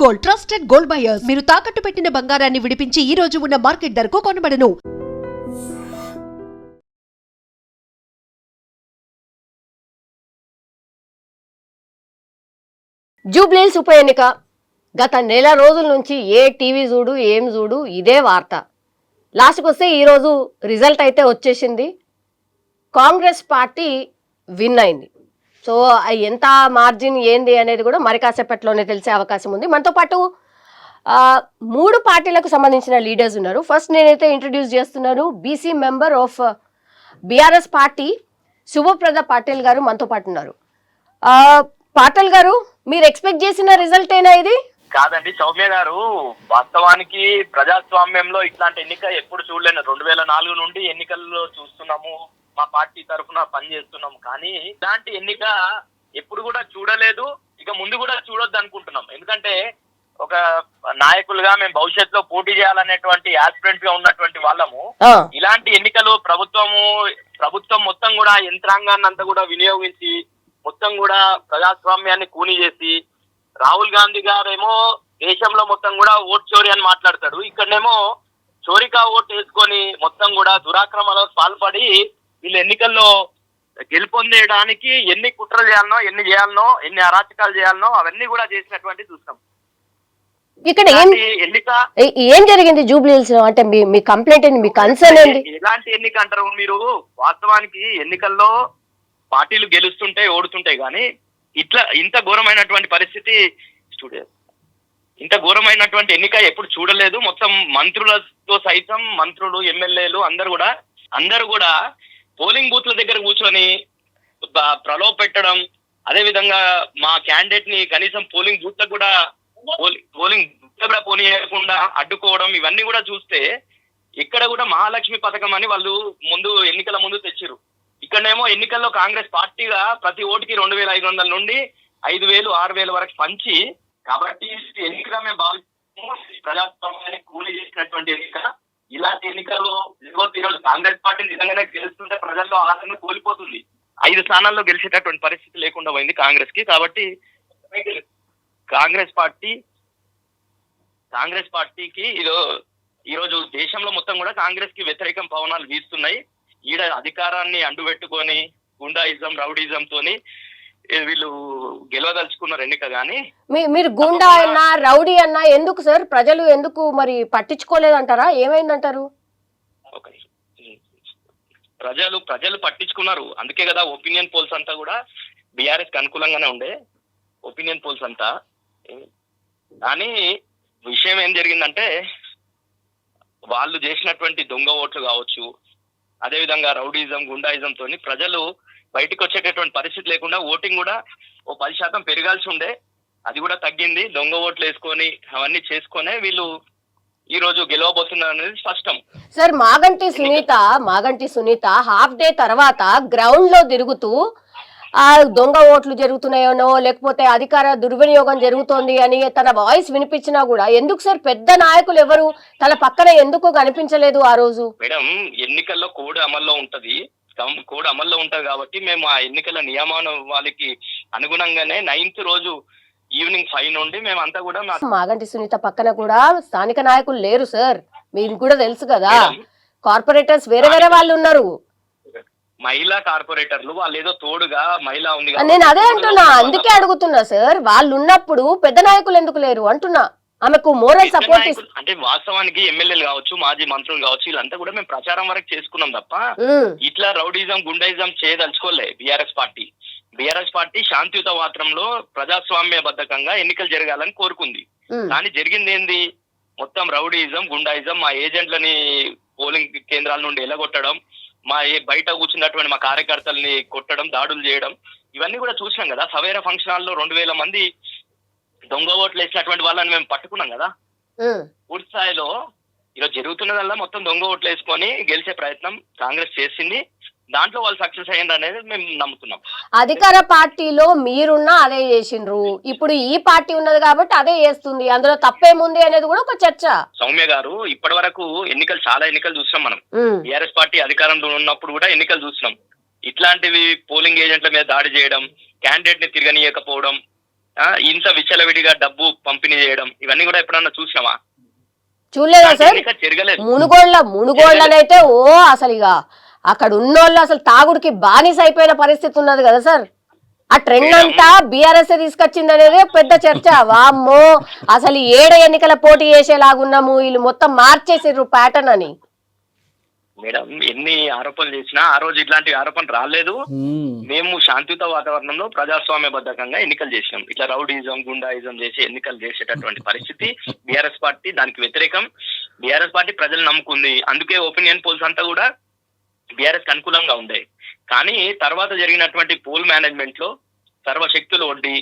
Gold, trusted gold buyers. మీరు తాకట్టు పెట్టిన బంగారాన్ని విడిపించి ఈ రోజు ఉన్న మార్కెట్ ధరకు కొనబడను. జూబ్లీహిల్స్ ఉప ఎన్నిక గత నెల రోజుల నుంచి ఏ టీవీ చూడు ఏం చూడు ఇదే వార్త. లాస్ట్కి వస్తే ఈరోజు రిజల్ట్ అయితే వచ్చేసింది. కాంగ్రెస్ పార్టీ విన్ అయింది. సో ఎంత మార్జిన్ ఏంది అనేది కూడా మరి కాసేపట్లోనే తెలిసే అవకాశం ఉంది. మనతో పాటు 3 పార్టీలకు సంబంధించిన లీడర్స్ ఉన్నారు. ఫస్ట్ నేనైతే ఇంట్రడ్యూస్ చేస్తున్నాను BC member of BRS party Shubhaprada Patil garu మనతో పాటు ఉన్నారు. పాటిల్ గారు, మీరు ఎక్స్పెక్ట్ చేసిన రిజల్ట్ ఏనా ఇది? కాదండి సౌమ్య గారు, వాస్తవానికి ప్రజాస్వామ్యంలో ఇట్లాంటి ఎన్నిక ఎప్పుడు చూడలేను. 2004 నుండి ఎన్నికల్లో చూస్తున్నాము, మా పార్టీ తరఫున పనిచేస్తున్నాము. కానీ ఇలాంటి ఎన్నిక ఎప్పుడు కూడా చూడలేదు, ఇక ముందు కూడా చూడొద్దు అనుకుంటున్నాం. ఎందుకంటే ఒక నాయకులుగా మేము భవిష్యత్తులో పోటీ చేయాలనేటువంటి ఆస్పిరెంట్స్ గా ఉన్నటువంటి వాళ్ళము. ఇలాంటి ఎన్నికలు ప్రభుత్వం మొత్తం కూడా యంత్రాంగాన్ని అంతా కూడా వినియోగించి మొత్తం కూడా ప్రజాస్వామ్యాన్ని కూని చేసి, రాహుల్ గాంధీ గారేమో దేశంలో మొత్తం కూడా ఓట్ చోరీ అని మాట్లాడతాడు, ఇక్కడనేమో చోరీకా ఓట్ వేసుకొని మొత్తం కూడా దురాక్రమణలో పాల్పడి వీళ్ళు ఎన్నికల్లో గెలుపొందేయడానికి ఎన్ని కుట్రలు చేయాలనో, ఎన్ని అరాచకాలు చేయాలనో అవన్నీ కూడా చేసినటువంటి చూస్తాం. ఇక్కడ ఏం జరిగింది జూబ్లీహిల్స్ లో? అంటే మీ కంప్లైంట్ ఏంటి, మీ కన్సర్న్ ఏంటి? ఎలాంటి ఎన్నిక అంటారు మీరు? వాస్తవానికి ఎన్నికల్లో పార్టీలు గెలుస్తుంటాయి, ఓడుతుంటాయి. కానీ ఇంత ఘోరమైనటువంటి పరిస్థితి ఇంత ఘోరమైనటువంటి ఎన్నిక ఎప్పుడు చూడలేదు. మొత్తం మంత్రులతో సైతం, మంత్రులు, ఎమ్మెల్యేలు అందరూ కూడా పోలింగ్ బూత్ల దగ్గర కూర్చొని ప్రలోభ పెట్టడం, అదే విధంగా మా క్యాండిడేట్ ని కనీసం పోలింగ్ బూత్లకు కూడా పోనీయకుండా అడ్డుకోవడం, ఇవన్నీ కూడా చూస్తే ఇక్కడ కూడా మహాలక్ష్మి పథకం అని వాళ్ళు ఎన్నికల ముందు తెచ్చిరు. ఇక్కడనేమో ఎన్నికల్లో కాంగ్రెస్ పార్టీగా ప్రతి ఓటుకి 2500 నుండి 5000, 6000 వరకు పంచి, కాబట్టి ఎన్నికగా మేము ప్రజాస్వామ్యాన్ని కూలి చేసినటువంటి ఎన్నిక. ఇలాంటి ఎన్నికల్లో ఈరోజు కాంగ్రెస్ పార్టీ నిజంగానే గెలుస్తుంటే ప్రజల్లో ఆదరణ కోల్పోతుంది. 5 స్థానాల్లో గెలిచేటటువంటి పరిస్థితి లేకుండా పోయింది కాంగ్రెస్ కి. కాబట్టి కాంగ్రెస్ పార్టీకి ఈరోజు దేశంలో మొత్తం కూడా కాంగ్రెస్ కి వ్యతిరేకం పవనాలు వీస్తున్నాయి. ఈడ అధికారాన్ని అండుపెట్టుకొని గుండాయిజం, రౌడీజం తోని వీళ్ళు గెలవదలుచుకున్నారు ఎన్నిక. కానీ మీరు గుండా అన్నా, రౌడీ అన్నా ఎందుకు సార్? ప్రజలు ఎందుకు మరి పట్టించుకోలేదంటారా? ఏమైందంటారు? ప్రజలు పట్టించుకున్నారు. అందుకే కదా ఒపీనియన్ పోల్స్ అంతా కూడా బీఆర్ఎస్ కి అనుకూలంగానే ఉండే ఒపీనియన్ పోల్స్ అంతా. కానీ విషయం ఏం జరిగిందంటే, వాళ్ళు చేసినటువంటి దొంగ ఓట్లు కావచ్చు, అదేవిధంగా రౌడీజం, గుండాయిజం తోని ప్రజలు బయటకు వచ్చేటటువంటి పరిస్థితి లేకుండా ఓటింగ్ కూడా 10% పెరగాల్సి ఉండే, అది కూడా తగ్గింది. దొంగ ఓట్లు వేసుకొని అవన్నీ చేసుకునే వీళ్ళు ఈ రోజు గెలవబోతున్నారు అనేది స్పష్టం. Sir, Maganti Sunitha half day తర్వాత గ్రౌండ్ లో తిరుగుతూ దొంగ ఓట్లు జరుగుతున్నాయనో, లేకపోతే అధికార దుర్వినియోగం జరుగుతోంది అని తన వాయిస్ వినిపించినా కూడా ఎందుకు సార్ పెద్ద నాయకులు ఎవరు తన పక్కన ఎందుకు కనిపించలేదు ఆ రోజు? మేడం, ఎన్నికల్లో కోడ్ అమల్లో ఉంటది కాబట్టి మేము ఆ ఎన్నికల నియమావళికి అనుగుణంగానే 9th రోజు ఈవినింగ్ 5 నుండి మేమంతా కూడా మాగంటి సునీత పక్కన కూడా స్థానిక నాయకులు లేరు సార్, మీకు కూడా తెలుసు కదా. కార్పొరేటర్స్ వేరే వాళ్ళు ఉన్నారు, మహిళా కార్పొరేటర్లు. వాళ్ళు ఏదో తోడుగా మహిళ ఉంది. నేను అదే అంటున్నా, అందుకే అడుగుతున్నా సార్. వాళ్ళు ఉన్నప్పుడు పెద్ద నాయకులు ఎందుకు లేరు అంటున్నా. ఆమెకు మోరల్ సపోర్ట్ అంటే వాస్తవానికి ఎమ్మెల్యేలు కావచ్చు, మాజీ మంత్రులు కావచ్చు, వీళ్ళంతా కూడా మేము ప్రచారం వరకు చేసుకున్నాం తప్ప ఇట్లా రౌడీజం, గుండాయిజం చేయదలుచుకోలే. బీఆర్ఎస్ పార్టీ శాంతియుత వాతావరణంలో ప్రజాస్వామ్య బద్ధకంగా ఎన్నికలు జరగాలని కోరుకుంది. కానీ జరిగింది ఏంది? మొత్తం రౌడీజం, గుండాయిజం, మా ఏజెంట్లని పోలింగ్ కేంద్రాల నుండి ఎలగొట్టడం, బయట కూర్చున్నటువంటి మా కార్యకర్తల్ని కొట్టడం, దాడులు చేయడం, ఇవన్నీ కూడా చూసినాం కదా. సవేరా ఫంక్షన్ హాల్లో 2000 మంది దొంగ ఓట్లు వేసినటువంటి వాళ్ళని మేము పట్టుకున్నాం కదా. పూర్తి స్థాయిలో ఈరోజు జరుగుతున్నదల్లా మొత్తం దొంగ ఓట్లు వేసుకొని గెలిచే ప్రయత్నం కాంగ్రెస్ చేసింది. దాంట్లో వాళ్ళు సక్సెస్ అయ్యింది అనేది మేము నమ్ముతున్నాం. అధికార పార్టీలో మీరున్నా అదే చేసిండ్రు, ఇప్పుడు ఈ పార్టీ ఉన్నది కాబట్టి అదే చేస్తుంది, అందులో తప్పేముంది అనేది కూడా ఒక చర్చ. సౌమ్య గారు, ఇప్పటి వరకు చాలా ఎన్నికలు చూసినాం మనం. టీఆర్ఎస్ పార్టీ అధికారంలో ఉన్నప్పుడు కూడా ఎన్నికలు చూసినాం. ఇట్లాంటివి పోలింగ్ ఏజెంట్ల మీద దాడి చేయడం, క్యాండిడేట్ ని తిరగనీయకపోవడం, ఇంత విచ్చలవిడిగా డబ్బు పంపిణీ చేయడం ఇవన్నీ కూడా ఎప్పుడన్నా చూసినావా? చూడలేదా సార్? జరగలేదు. మునుగోళ్ళనైతే అసలు ఇక అక్కడ ఉన్నోళ్ళు అసలు తాగుడికి బానిస అయిపోయిన పరిస్థితి ఉన్నది కదా సార్. ఆ ట్రెండ్ అంతా బీఆర్ఎస్ తీసుకొచ్చింది అనేది పెద్ద చర్చ. వామ్మో అసలు ఎన్నికల పోటీ చేసేలాగున్నాము, వీళ్ళు మొత్తం మార్చేసిర్రు ప్యాటర్న్ అని. మేడం ఎన్ని ఆరోపణలు చేసినా ఆ రోజు ఇట్లాంటి ఆరోపణ రాలేదు. మేము శాంతియుత వాతావరణంలో ప్రజాస్వామ్యబద్ధకంగా ఎన్నికలు చేసినాం. ఇట్లా రౌడీజం గుండాయిజం చేసి ఎన్నికలు చేసేటటువంటి పరిస్థితి బీఆర్ఎస్ పార్టీ దానికి వ్యతిరేకం. బీఆర్ఎస్ పార్టీ ప్రజలు నమ్ముకుంది. అందుకే ఒపీనియన్ పోల్స్ అంతా కూడా బీఆర్ఎస్ అనుకూలంగా ఉండే. కానీ తర్వాత జరిగినటువంటి పోల్ మేనేజ్మెంట్ లో సర్వశక్తులు వడ్డీ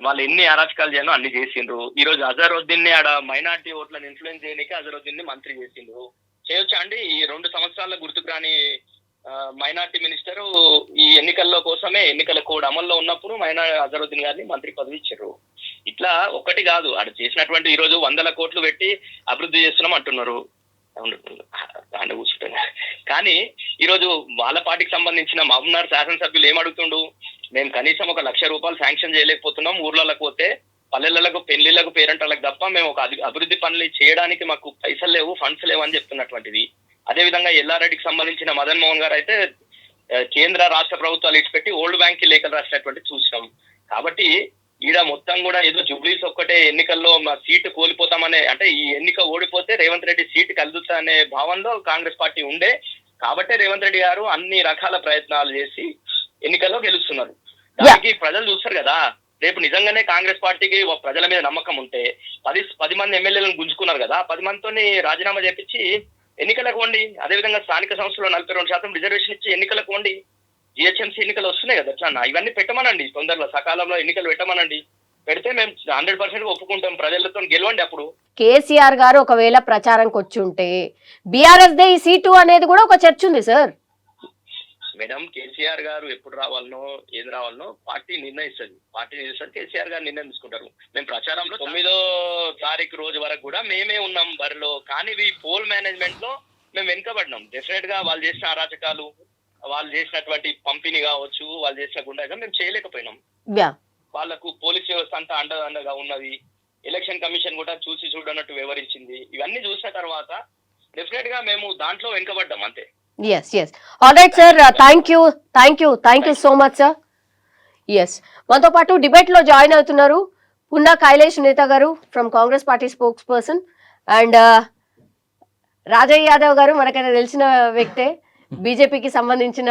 వాళ్ళు ఎన్ని అరాచకాలు చేయాలో అన్ని చేసిండ్రు. ఈ రోజు అజరుద్దీన్ ని ఆడ మైనార్టీ ఓట్లను ఇన్ఫ్లుయెన్స్ చేయడానికి అజరుద్దీన్ ని మంత్రి చేసిండ్రు. చేయొచ్చా అండి? ఈ 2 సంవత్సరాల గుర్తుకు రాని మైనార్టీ మినిస్టర్ ఈ ఎన్నికల్లో కోసమే ఎన్నికల కోడ్ అమల్లో ఉన్నప్పుడు అజరుద్దీన్ గారిని మంత్రి పదవి ఇచ్చారు. ఇట్లా ఒకటి కాదు ఆడు చేసినటువంటి ఈ రోజు 100 కోట్లు పెట్టి అభివృద్ధి చేస్తున్నాం అంటున్నారు. కానీ ఈ రోజు వాళ్ళ పార్టీకి సంబంధించిన మహబూబ్నగర్ శాసనసభ్యులు ఏమడుగుతుండు, మేము కనీసం 1 లక్ష రూపాయలు శాంక్షన్ చేయలేకపోతున్నాం, ఊర్లలోకి పోతే పల్లెలకు పెళ్లిళ్లకు పేరెంట్లకు తప్ప మేము ఒక అభివృద్ధి పనులు చేయడానికి మాకు పైసలు లేవు, ఫండ్స్ లేవు అని చెప్తున్నటువంటిది. అదేవిధంగా ఎల్లారెడ్డికి సంబంధించిన మదన్ మోహన్ గారు అయితే కేంద్ర రాష్ట్ర ప్రభుత్వాలు ఇచ్చిపెట్టి ఓల్డ్ బ్యాంక్ కి లేఖలు రాసినటువంటి చూసినాం. కాబట్టి ఈడ మొత్తం కూడా ఏదో జూబ్లీస్ ఒక్కటే ఎన్నికల్లో మా సీటు కోల్పోతామనే, అంటే ఈ ఎన్నిక ఓడిపోతే రేవంత్ రెడ్డి సీటు కలుగుతా అనే భావనలో కాంగ్రెస్ పార్టీ ఉండే. కాబట్టే రేవంత్ రెడ్డి గారు అన్ని రకాల ప్రయత్నాలు చేసి ఎన్నికల్లో గెలుస్తున్నారు. దానికి ప్రజలు చూస్తారు కదా. రేపు నిజంగానే కాంగ్రెస్ పార్టీకి ప్రజల మీద నమ్మకం ఉంటే 10 మంది ఎమ్మెల్యేలను గుంజుకున్నారు కదా, 10 మందితో రాజీనామా చేపించి ఎన్నికలకు వండి. అదేవిధంగా స్థానిక సంస్థలో 42% రిజర్వేషన్ ఇచ్చి ఎన్నికలకు వండి. జిహెచ్ఎంసీ ఎన్నికలు వస్తున్నాయి కదా, ఎట్లా ఇవన్నీ పెట్టమనండి, తొందరలో సకాలంలో ఎన్నికలు పెట్టమనండి. పెడితే మేము 100% ఒప్పుకుంటాం, ప్రజలతో గెలవండి. అప్పుడు కేసీఆర్ గారు ఒకవేళ ప్రచారానికి వచ్చి ఉంటే బీఆర్ఎస్ దే ఈ సీటు అనేది కూడా ఒక చర్చ ఉంది సార్. మేడం కేసీఆర్ గారు ఎప్పుడు రావాలనో ఏది రావాలనో పార్టీ నిర్ణయిస్తుంది. కేసీఆర్ గారు నిర్ణయం తీసుకుంటారు. మేము ప్రచారంలో 9వ తారీఖు రోజు వరకు కూడా మేమే ఉన్నాం బరిలో. కానీ ఈ పోల్ మేనేజ్మెంట్ లో మేము వెనుకబడినాం. డెఫినెట్ గా వాళ్ళు చేసిన అరాచకాలు, వాళ్ళు చేసినటువంటి పంపిణీ కావచ్చు, వాళ్ళు చేసిన గుండాగా మేము చేయలేకపోయినాం. వాళ్ళకు పోలీస్ వ్యవస్థ అంతా అండగా ఉన్నది. ఎలక్షన్ కమిషన్ కూడా చూసి చూడనట్టు వివరించింది. ఇవన్నీ చూసిన తర్వాత డెఫినెట్ గా మేము దాంట్లో వెనుకబడ్డాం అంతే. yes all right sir, thank you so much sir. yes మనతో పాటు డిబేట్ లో జాయిన్ అవుతున్నారు Punna Kailash Netha garu from Congress party spokesperson and Rajaiah Yadav garu మనకైతే తెలిసిన వ్యక్తే, బీజేపీకి సంబంధించిన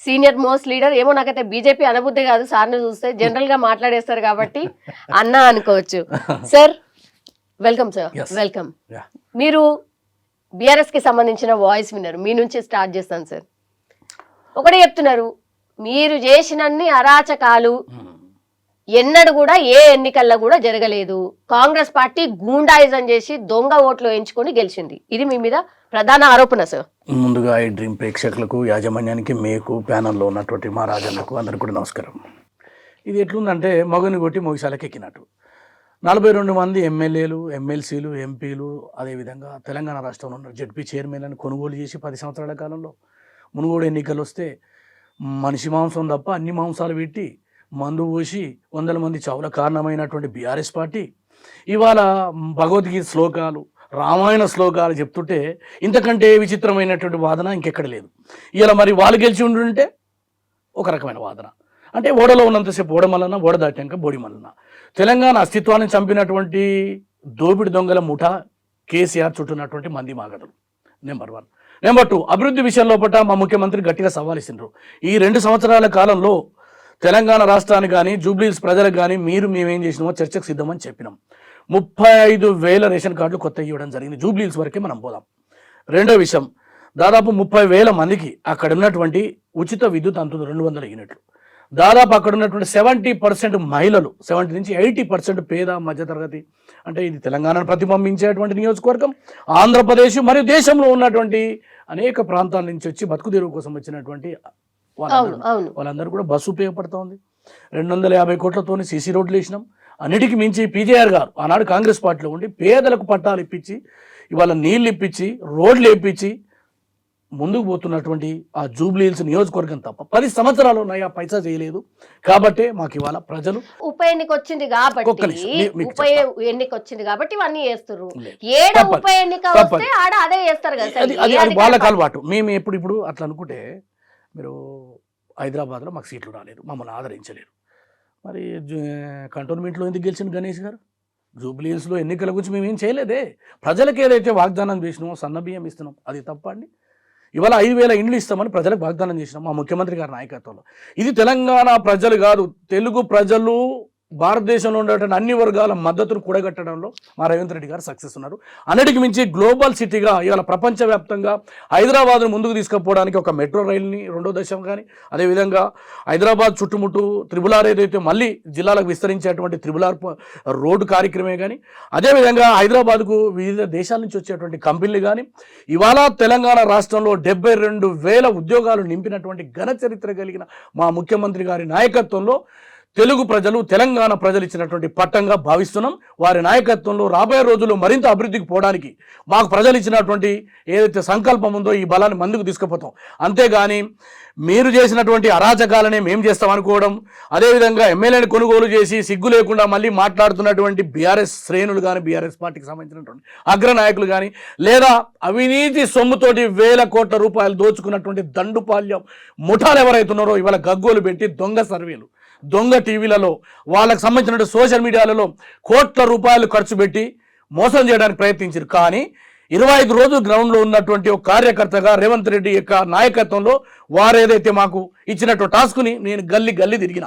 సీనియర్ మోస్ట్ లీడర్. ఏమో నాకైతే బీజేపీ అనబుద్ధి కాదు, సార్ని చూస్తే జనరల్ గా మాట్లాడేస్తారు కాబట్టి అన్న అనుకోవచ్చు. Sir welcome sir, welcome. మీరు బీఆర్ఎస్ కి సంబంధించిన వాయిస్ విన్నారు, మీ నుంచి స్టార్ట్ చేస్తాను సార్. ఒకటే చెప్తున్నారు, మీరు చేసినన్ని అరాచకాలు ఎన్నడూ కూడా ఏ ఎన్నికల్లో కూడా జరగలేదు. కాంగ్రెస్ పార్టీ గూండాయిజం చేసి దొంగ ఓట్లు ఎంచుకొని గెలిచింది. ఇది మీ మీద ప్రధాన ఆరోపణ సార్. ముందుగా ఈ డ్రీమ్ ప్రేక్షకులకు, యాజమాన్యానికి, మీకు ప్యానల్లో ఉన్నటువంటి మా రాజన్నకు అందరికి కూడా నమస్కారం. ఇది ఎట్లుందంటే మగని కొట్టి మొగిసాలకు ఎక్కినట్టు 42 మంది ఎమ్మెల్యేలు, ఎమ్మెల్సీలు, ఎంపీలు, అదేవిధంగా తెలంగాణ రాష్ట్రంలో ఉన్న జడ్పీ చైర్మన్లను కొనుగోలు చేసి 10 సంవత్సరాల కాలంలో మునుగోడు ఎన్నికలు వస్తే మనిషి మాంసం తప్ప అన్ని మాంసాలు పెట్టి మందు పోసి 100 మంది చావుల కారణమైనటువంటి బీఆర్ఎస్ పార్టీ ఇవాళ భగవద్గీత శ్లోకాలు, రామాయణ శ్లోకాలు చెప్తుంటే ఇంతకంటే విచిత్రమైనటువంటి వాదన ఇంకెక్కడ లేదు. ఇలా మరి వాళ్ళు గెలిచి ఉండుంటే ఒక రకమైన వాదన, అంటే ఓడలో ఉన్నంతసేపు ఓడమల్లన, ఓడ దాటాక బోడిమల్లన. తెలంగాణ అస్తిత్వాన్ని చంపినటువంటి దోపిడి దొంగల ముఠా కేసీఆర్ చుట్టూన్నటువంటి మంది మాగడలు. నెంబర్ 1. నెంబర్ 2, అభివృద్ధి విషయంలో మా ముఖ్యమంత్రి గట్టిగా సవాలిస్తున్నారు. ఈ 2 సంవత్సరాల కాలంలో తెలంగాణ రాష్ట్రానికి కానీ జూబ్లీస్ ప్రజలకు కానీ మేమేం చేసినామో చర్చకు సిద్ధమని చెప్పినాం. 35,000 రేషన్ కార్డులు కొత్త ఇవ్వడం జరిగింది. జూబ్లీస్ వరకే మనం పోదాం. రెండో విషయం, దాదాపు 30,000 మందికి అక్కడ ఉన్నటువంటి ఉచిత విద్యుత్ అందుతుంది, 200 యూనిట్లు. దాదాపు అక్కడ ఉన్నటువంటి 70% మహిళలు, 70 నుంచి 80% పేద మధ్యతరగతి, అంటే ఇది తెలంగాణను ప్రతిబింబించేటువంటి నియోజకవర్గం. ఆంధ్రప్రదేశ్ మరియు దేశంలో ఉన్నటువంటి అనేక ప్రాంతాల నుంచి వచ్చి బతుకుదెరువు కోసం వచ్చినటువంటి వాళ్ళందరూ కూడా బస్సు ఉపయోగపడుతోంది. 250 కోట్లతోని సీసీ రోడ్లు వేసినాం. అన్నిటికీ మించి పీజేఆర్ గారు ఆనాడు కాంగ్రెస్ పార్టీలో ఉండి పేదలకు పట్టాలు ఇప్పించి, ఇవాళ నీళ్ళు ఇప్పించి, రోడ్లు ఇప్పించి ముందుకు పోతున్నటువంటి ఆ జూబ్లీ హిల్స్ నియోజకవర్గం తప్ప 10 సంవత్సరాలు ఉన్నాయి ఆ పైసా చేయలేదు. కాబట్టి మాకు ఇవాళ ప్రజలు ఉప ఎన్నిక వచ్చింది కాబట్టి ఒక్క నిమిషం, మీకు ఉప ఎన్నిక వచ్చింది కాబట్టి ఇవన్నీ చేస్తారు. లేదు. ఏడ తప్పదు. ఉప ఎన్నిక తప్పదు. వస్తే ఆడ అదే చేస్తారు కదా సార్. అది ఏ అది అధికార వాళ్ళకి పార్టీ? అలవాటు. మేము ఇప్పుడు అట్లా అనుకుంటే మీరు హైదరాబాద్లో మాకు సీట్లు రాలేదు, మమ్మల్ని ఆదరించలేరు. మరి కంటోన్మెంట్లో ఎందుకు గెలిచింది గణేష్ గారు? జూబ్లీ హిల్స్లో ఎన్నికల గురించి మేము ఏం చేయలేదే. ప్రజలకు ఏదైతే వాగ్దానం చేసినామో సన్న బియ్యం ఇస్తున్నాం, అది తప్ప అండి? ఇవాళ 5,000 ఇండ్లు ఇస్తామని ప్రజలకు వాగ్దానం చేసినాం మా ముఖ్యమంత్రి గారి నాయకత్వంలో. ఇది తెలంగాణ ప్రజలు కాదు, తెలుగు ప్రజలు భారతదేశంలో ఉండేటువంటి అన్ని వర్గాల మద్దతును కూడగట్టడంలో మా రేవంత్ రెడ్డి గారు సక్సెస్ ఉన్నారు. అన్నిటికి మించి గ్లోబల్ సిటీగా ఇవాళ ప్రపంచవ్యాప్తంగా హైదరాబాద్ను ముందుకు తీసుకుపోవడానికి ఒక మెట్రో రైల్ని 2వ దశ కానీ, అదేవిధంగా హైదరాబాద్ చుట్టుముట్టు త్రిబుల్ ఆర్ ఏదైతే మళ్ళీ జిల్లాలకు విస్తరించేటువంటి త్రిబుల్ ఆర్ రోడ్డు కార్యక్రమే కానీ, అదేవిధంగా హైదరాబాద్కు వివిధ దేశాల నుంచి వచ్చేటువంటి కంపెనీలు కానీ, ఇవాళ తెలంగాణ రాష్ట్రంలో 72,000 ఉద్యోగాలు నింపినటువంటి ఘన చరిత్ర కలిగిన మా ముఖ్యమంత్రి గారి నాయకత్వంలో తెలుగు ప్రజలు, తెలంగాణ ప్రజలు ఇచ్చినటువంటి పట్టంగా భావిస్తున్నాం. వారి నాయకత్వంలో రాబోయే రోజుల్లో మరింత అభివృద్ధికి పోవడానికి మాకు ప్రజలు ఇచ్చినటువంటి ఏదైతే సంకల్పం ఉందో ఈ బలాన్ని ముందుకు తీసుకుపోతాం. అంతేగాని మీరు చేసినటువంటి అరాచకాలనే మేము చేస్తాం అనుకోవడం, అదేవిధంగా ఎమ్మెల్యేని కొనుగోలు చేసి సిగ్గు లేకుండా మళ్ళీ మాట్లాడుతున్నటువంటి బీఆర్ఎస్ శ్రేణులు కానీ, బీఆర్ఎస్ పార్టీకి సంబంధించినటువంటి అగ్రనాయకులు కానీ, లేదా అవినీతి సొమ్ముతోటి 1,000 కోట్ల రూపాయలు దోచుకున్నటువంటి దండుపాల్యం ముఠాలు ఎవరైతున్నారో ఇవాళ గగ్గోలు పెట్టి దొంగ సర్వేలు, దొంగ టీవీలలో, వాళ్ళకు సంబంధించిన సోషల్ మీడియాలలో కోట్ల రూపాయలు ఖర్చు పెట్టి మోసం చేయడానికి ప్రయత్నించారు. కానీ 25 రోజులు గ్రౌండ్లో ఉన్నటువంటి ఒక కార్యకర్తగా రేవంత్ రెడ్డి యొక్క నాయకత్వంలో వారు ఏదైతే మాకు ఇచ్చినటువంటి టాస్క్ని నేను గల్లీ తిరిగిన,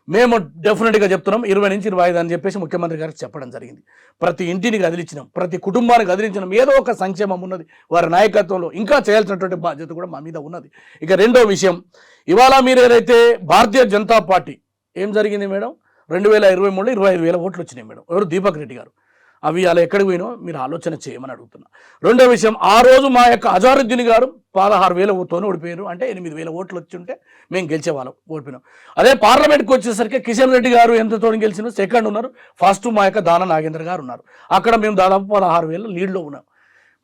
మేము డెఫినెట్గా చెప్తున్నాం 20 నుంచి 25 అని చెప్పేసి ముఖ్యమంత్రి గారికి చెప్పడం జరిగింది. ప్రతి ఇంటిని కదిలించినాం, ప్రతి కుటుంబాన్ని కదిలించినాం. ఏదో ఒక సంక్షేమం ఉన్నది వారి నాయకత్వంలో, ఇంకా చేయాల్సినటువంటి బాధ్యత కూడా మా మీద ఉన్నది. ఇక రెండో విషయం, ఇవాళ మీరు ఏదైతే భారతీయ జనతా పార్టీ ఏం జరిగింది మేడం, 2023లో 25,000 ఓట్లు వచ్చినాయి మేడం. ఎవరు? దీపక్ రెడ్డి గారు. అవి అలా ఎక్కడికి పోయినో మీరు ఆలోచన చేయమని అడుగుతున్నా. రెండో విషయం, ఆ రోజు మా యొక్క అజారుద్దీన్ గారు 16,000 ఓటుతో ఓడిపోయారు. అంటే 8,000 ఓట్లు వచ్చి ఉంటే మేము గెలిచేవాళ్ళం, ఓడిపోయినాం. అదే పార్లమెంట్కి వచ్చేసరికి కిషన్ రెడ్డి గారు ఎంతతో గెలిచినా సెకండ్ ఉన్నారు, ఫస్ట్ మా యొక్క దాన నాగేంద్ర గారు ఉన్నారు. అక్కడ మేము దాదాపు 16,000 లీడ్లో ఉన్నాం.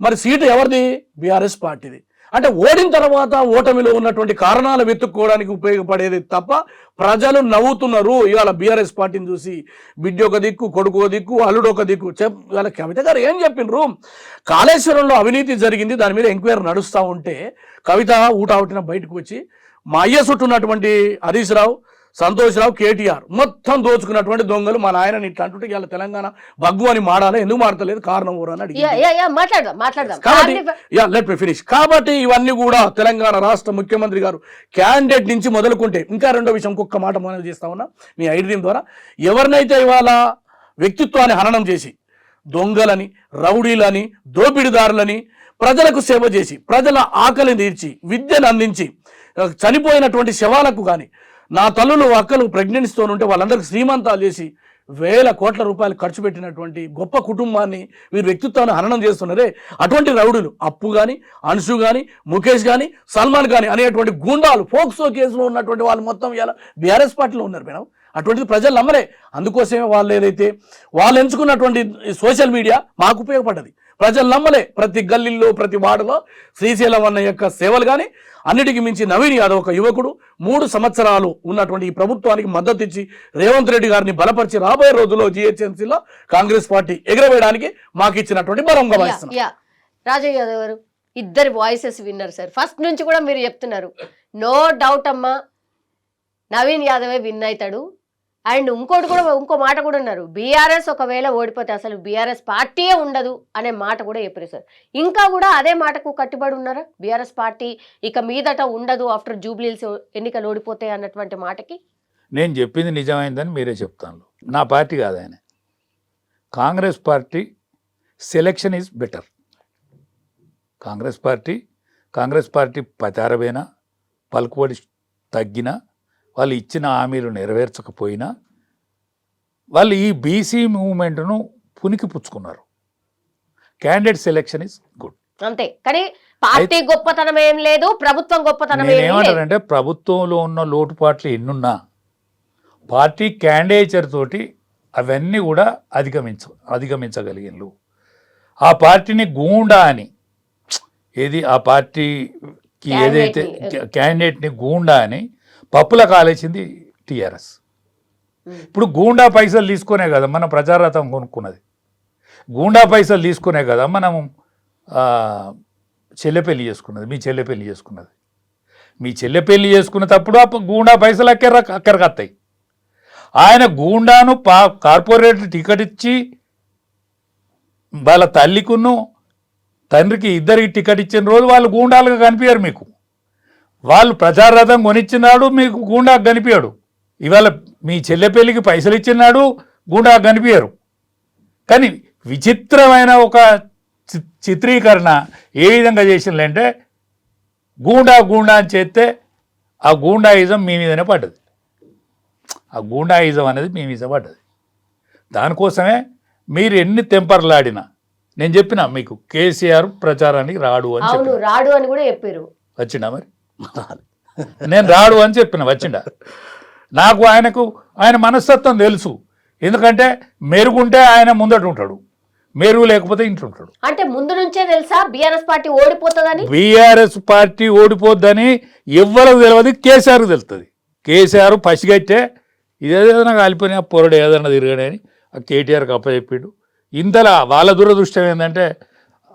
మరి సీటు ఎవరిది? బీఆర్ఎస్ పార్టీది. అంటే ఓడిన తర్వాత ఓటమిలో ఉన్నటువంటి కారణాలు వెతుక్కోవడానికి ఉపయోగపడేది తప్ప ప్రజలు నవ్వుతున్నారు ఇవాళ బీఆర్ఎస్ పార్టీని చూసి. బిడ్డ ఒక దిక్కు, కొడుకు ఒక దిక్కు, అల్లుడు ఒక దిక్కు. ఇవాళ కవిత గారు ఏం చెప్పినారు? కాళేశ్వరంలో అవినీతి జరిగింది, దాని మీద ఎంక్వైరీ నడుస్తూ ఉంటే కవిత ఊటావుటిన బయటకు వచ్చి మా అయ్య చుట్టూ ఉన్నటువంటి హరీష్ రావు, సంతోష్ రావు, కేటీఆర్ మొత్తం దోచుకున్నటువంటి దొంగలు మా నాయనని ఇట్లా అంటుంటే ఇవాళ తెలంగాణ బగ్గు అని మాడాలి, ఎందుకు మాడతలేదు, కారణం ఊరు అని అడిగి. కాబట్టి ఇవన్నీ కూడా తెలంగాణ రాష్ట్ర ముఖ్యమంత్రి గారు క్యాండిడేట్ నుంచి మొదలుకుంటే, ఇంకా రెండో విషయం ఇంకొక మాట మనవి చేస్తా ఉన్నా మీ ఐడ్రీమ్ ద్వారా, ఎవరినైతే ఇవాళ వ్యక్తిత్వాన్ని హననం చేసి దొంగలని, రౌడీలని, దోపిడీదారులని, ప్రజలకు సేవ చేసి ప్రజల ఆకలిని తీర్చి విద్యను అందించి చనిపోయినటువంటి శవాలకు కానీ, నా తల్లులు అక్కలు ప్రెగ్నెన్సీతో ఉంటే వాళ్ళందరికీ శ్రీమంతాలు చేసి 1,000 కోట్ల రూపాయలు ఖర్చు పెట్టినటువంటి గొప్ప కుటుంబాన్ని వీరు వ్యక్తిత్వాన్ని హననం చేస్తున్నారే, అటువంటి రౌడులు అప్పు కానీ, అంశు కానీ, ముఖేష్ కానీ, సల్మాన్ కానీ అనేటువంటి గూండాలు పోక్సో కేసులో ఉన్నటువంటి వాళ్ళు మొత్తం ఇలా బీఆర్ఎస్ పార్టీలో ఉన్నారు మేడం. అటువంటిది ప్రజలు నమ్మలే. అందుకోసమే వాళ్ళు ఏదైతే వాళ్ళు ఎంచుకున్నటువంటి సోషల్ మీడియా మాకు ఉపయోగపడ్డది. ప్రజలు నమ్మలే. ప్రతి గల్లీల్లో, ప్రతి వార్డులో శ్రీశైలం అన్న యొక్క సేవలు కానీ, అన్నిటికీ మించి నవీన్ యాదవ్ ఒక యువకుడు 3 సంవత్సరాలు ఉన్నటువంటి ఈ ప్రభుత్వానికి మద్దతు ఇచ్చి రేవంత్ రెడ్డి గారిని బలపరిచి రాబోయే రోజుల్లో జిహెచ్ఎంసీలో కాంగ్రెస్ పార్టీ ఎగరవేయడానికి మాకు ఇచ్చినటువంటి బలంగా భావిస్తున్నాం. రాజయ్య యాదవ్ గారు, ఇద్దరు వాయిసెస్ విన్నారు సార్. ఫస్ట్ నుంచి కూడా మీరు చెప్తున్నారు నో డౌట్ అమ్మా నవీన్ యాదవే విన్ అవుతాడు. అండ్ ఇంకో మాట కూడా ఉన్నారు, బీఆర్ఎస్ ఒకవేళ ఓడిపోతే అసలు బీఆర్ఎస్ పార్టీయే ఉండదు అనే మాట కూడా చెప్పారు సార్. ఇంకా కూడా అదే మాటకు కట్టుబడి ఉన్నారా? బీఆర్ఎస్ పార్టీ ఇక మీదట ఉండదు ఆఫ్టర్ జూబ్లీహిల్స్ ఎన్నికలు ఓడిపోతే అన్నటువంటి మాటకి. నేను చెప్పింది నిజమైందని మీరే చెప్తాను. నా పార్టీ కాదు ఆయన. Congress party selection is better. Congress party పతారబైనా, పలుకుబడి తగ్గినా, వాళ్ళు ఇచ్చిన హామీలు నెరవేర్చకపోయినా వాళ్ళు ఈ బీసీ మూవ్మెంట్ను పునికి పుచ్చుకున్నారు. క్యాండిడేట్ సెలెక్షన్ ఇస్ గుడ్ అంతే. కానీ పార్టీ గొప్పతనం ఏం లేదు, ప్రభుత్వం గొప్పతనం ఏమంటారంటే ప్రభుత్వంలో ఉన్న లోటుపాట్లు ఎన్నున్నా పార్టీ క్యాండిడేచర్ తోటి అవన్నీ కూడా అధిగమించగలిగినలు. ఆ పార్టీని గూండా అని ఏది ఆ పార్టీకి ఏదైతే క్యాండిడేట్ని గూండా అని పప్పుల కాలేసింది టీఆర్ఎస్. ఇప్పుడు గూండా పైసలు తీసుకునే కదా మనం ప్రచారథం కొనుక్కున్నది, గూండా పైసలు తీసుకునే కదా మనం చెల్లె పెళ్లి చేసుకున్నది, మీ చెల్లె పెళ్లి చేసుకున్నది. మీ చెల్లె పెళ్లి చేసుకునేటప్పుడు ఆ గూండా పైసలు అక్కడికత్తాయి. ఆయన గూండాను కార్పొరేట్ టికెట్ ఇచ్చి వాళ్ళ తల్లికును తండ్రికి ఇద్దరికి టికెట్ ఇచ్చిన రోజు వాళ్ళు గూండాలుగా కనిపించారు మీకు. వాళ్ళు ప్రచారథం కొనిచ్చినాడు, మీకు గూండా కనిపించాడు. ఇవాళ మీ చెల్లె పెళ్లికి పైసలు ఇచ్చినాడు, గూండా కనిపించారు. కానీ విచిత్రమైన ఒక చిత్రీకరణ ఏ విధంగా చేసిందంటే గూండా అని చేస్తే ఆ గూండాయిజం మీ మీదనే పడ్డది. ఆ గూండాయిజం అనేది మీ మీద పడ్డది. దానికోసమే మీరు ఎన్ని తెంపర్లాడినా నేను చెప్పిన మీకు కేసీఆర్ ప్రచారానికి రాడు అని చెప్పిన. రాడు అని కూడా చెప్పారు. వచ్చిండా మరి? నేను రాడు అని చెప్పిన. వచ్చిండా? నాకు ఆయన మనస్తత్వం తెలుసు. ఎందుకంటే మెరుగుంటే ఆయన ముందట ఉంటాడు, మెరుగు లేకపోతే ఇంట్లో ఉంటాడు. అంటే ముందు నుంచే తెలుసా బీఆర్ఎస్ పార్టీ ఓడిపోతుందని? బీఆర్ఎస్ పార్టీ ఓడిపోద్దని ఎవ్వరికి తెలియదు, కేసీఆర్కి తెలుస్తుంది. కేసీఆర్ పసిగట్టే ఇదేదైనా కాలిపోయినా పొరడు ఏదైనా తిరగడే అని ఆ కేటీఆర్కి అప్పచెప్పాడు. ఇంతలా వాళ్ళ దురదృష్టం ఏంటంటే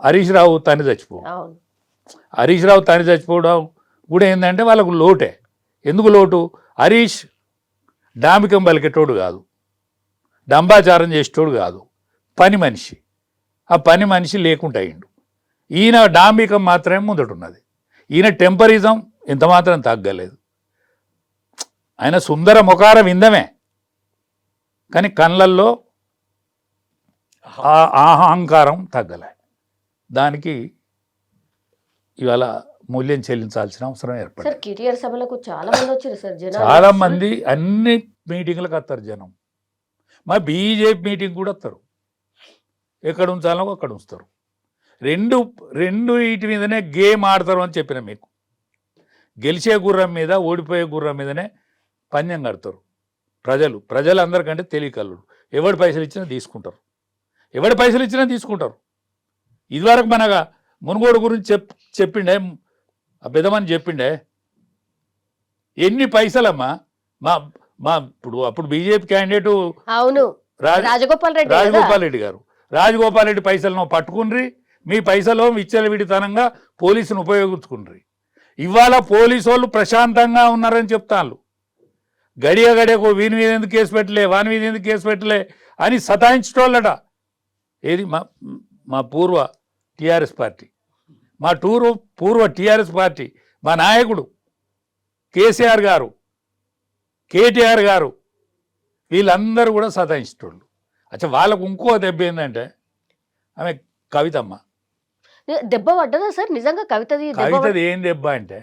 హరీష్ రావు తని చచ్చిపోవడం. హరీష్ రావు తని చచ్చిపోవడం కూడా ఏంటంటే వాళ్ళకు లోటే. ఎందుకు లోటు? హరీష్ డాంబికం పలికేటోడు కాదు, డంబాచారం చేసేటోడు కాదు, పని మనిషి. ఆ పని మనిషి లేకుండా అయిండు. ఈయన డాంబికం మాత్రమే ముందటున్నది. ఈయన టెంపరిజం ఎంత మాత్రం తగ్గలేదు. ఆయన సుందర ముఖార విందమే, కానీ కళ్ళల్లో అహంకారం తగ్గలే. దానికి ఇవాళ మూల్యం చెల్లించాల్సిన అవసరం ఏర్పడింది. కిటిఆర్ సభలకు చాలా మంది వచ్చారు సార్. చాలా మంది అన్ని మీటింగ్లకు వస్తారు జనం. మా బీజేపీ మీటింగ్ కూడా వస్తారు. ఎక్కడ ఉంచాలో అక్కడ ఉంచుతారు. రెండు వీటి మీదనే గేమ్ ఆడతారు అని చెప్పిన మీకు. గెలిచే గుర్రం మీద ఓడిపోయే గుర్రం మీదనే పందెం కడతారు ప్రజలు అందరికంటే తెలియకల్లుడు. ఎవడి పైసలు ఇచ్చినా తీసుకుంటారు, ఎవడి పైసలు ఇచ్చినా తీసుకుంటారు. ఇదివరకు మనగా మునుగోడు గురించి చెప్పిండే ఆ పెద్దమని చెప్పిండే. ఎన్ని పైసలమ్మా ఇప్పుడు అప్పుడు బీజేపీ క్యాండిడేట్ అవును రాజగోపాల్ రెడ్డి గారు. రాజగోపాల్ రెడ్డి పైసలను పట్టుకుని మీ పైసలు విచ్చలవిడితనంగా పోలీసును ఉపయోగించుకుని ఇవాళ పోలీసు వాళ్ళు ప్రశాంతంగా ఉన్నారని చెప్తాను. గడియకు వీని మీద ఎందుకు కేసు పెట్టలే, వాని మీద ఎందుకు కేసు పెట్టలే అని సతాయించటోళ్ళట. ఏది మా పూర్వ టీఆర్ఎస్ పార్టీ, మా పూర్వ టీఆర్ఎస్ పార్టీ, మా నాయకుడు కేసీఆర్ గారు, కేటీఆర్ గారు, వీళ్ళందరూ కూడా సతాయించేటోళ్ళు. అచ్చా వాళ్ళకు ఇంకో దెబ్బ ఏంటంటే ఆమె కవితమ్మ. దెబ్బ పడ్డదా సార్ నిజంగా? కవితది ఏం దెబ్బ అంటే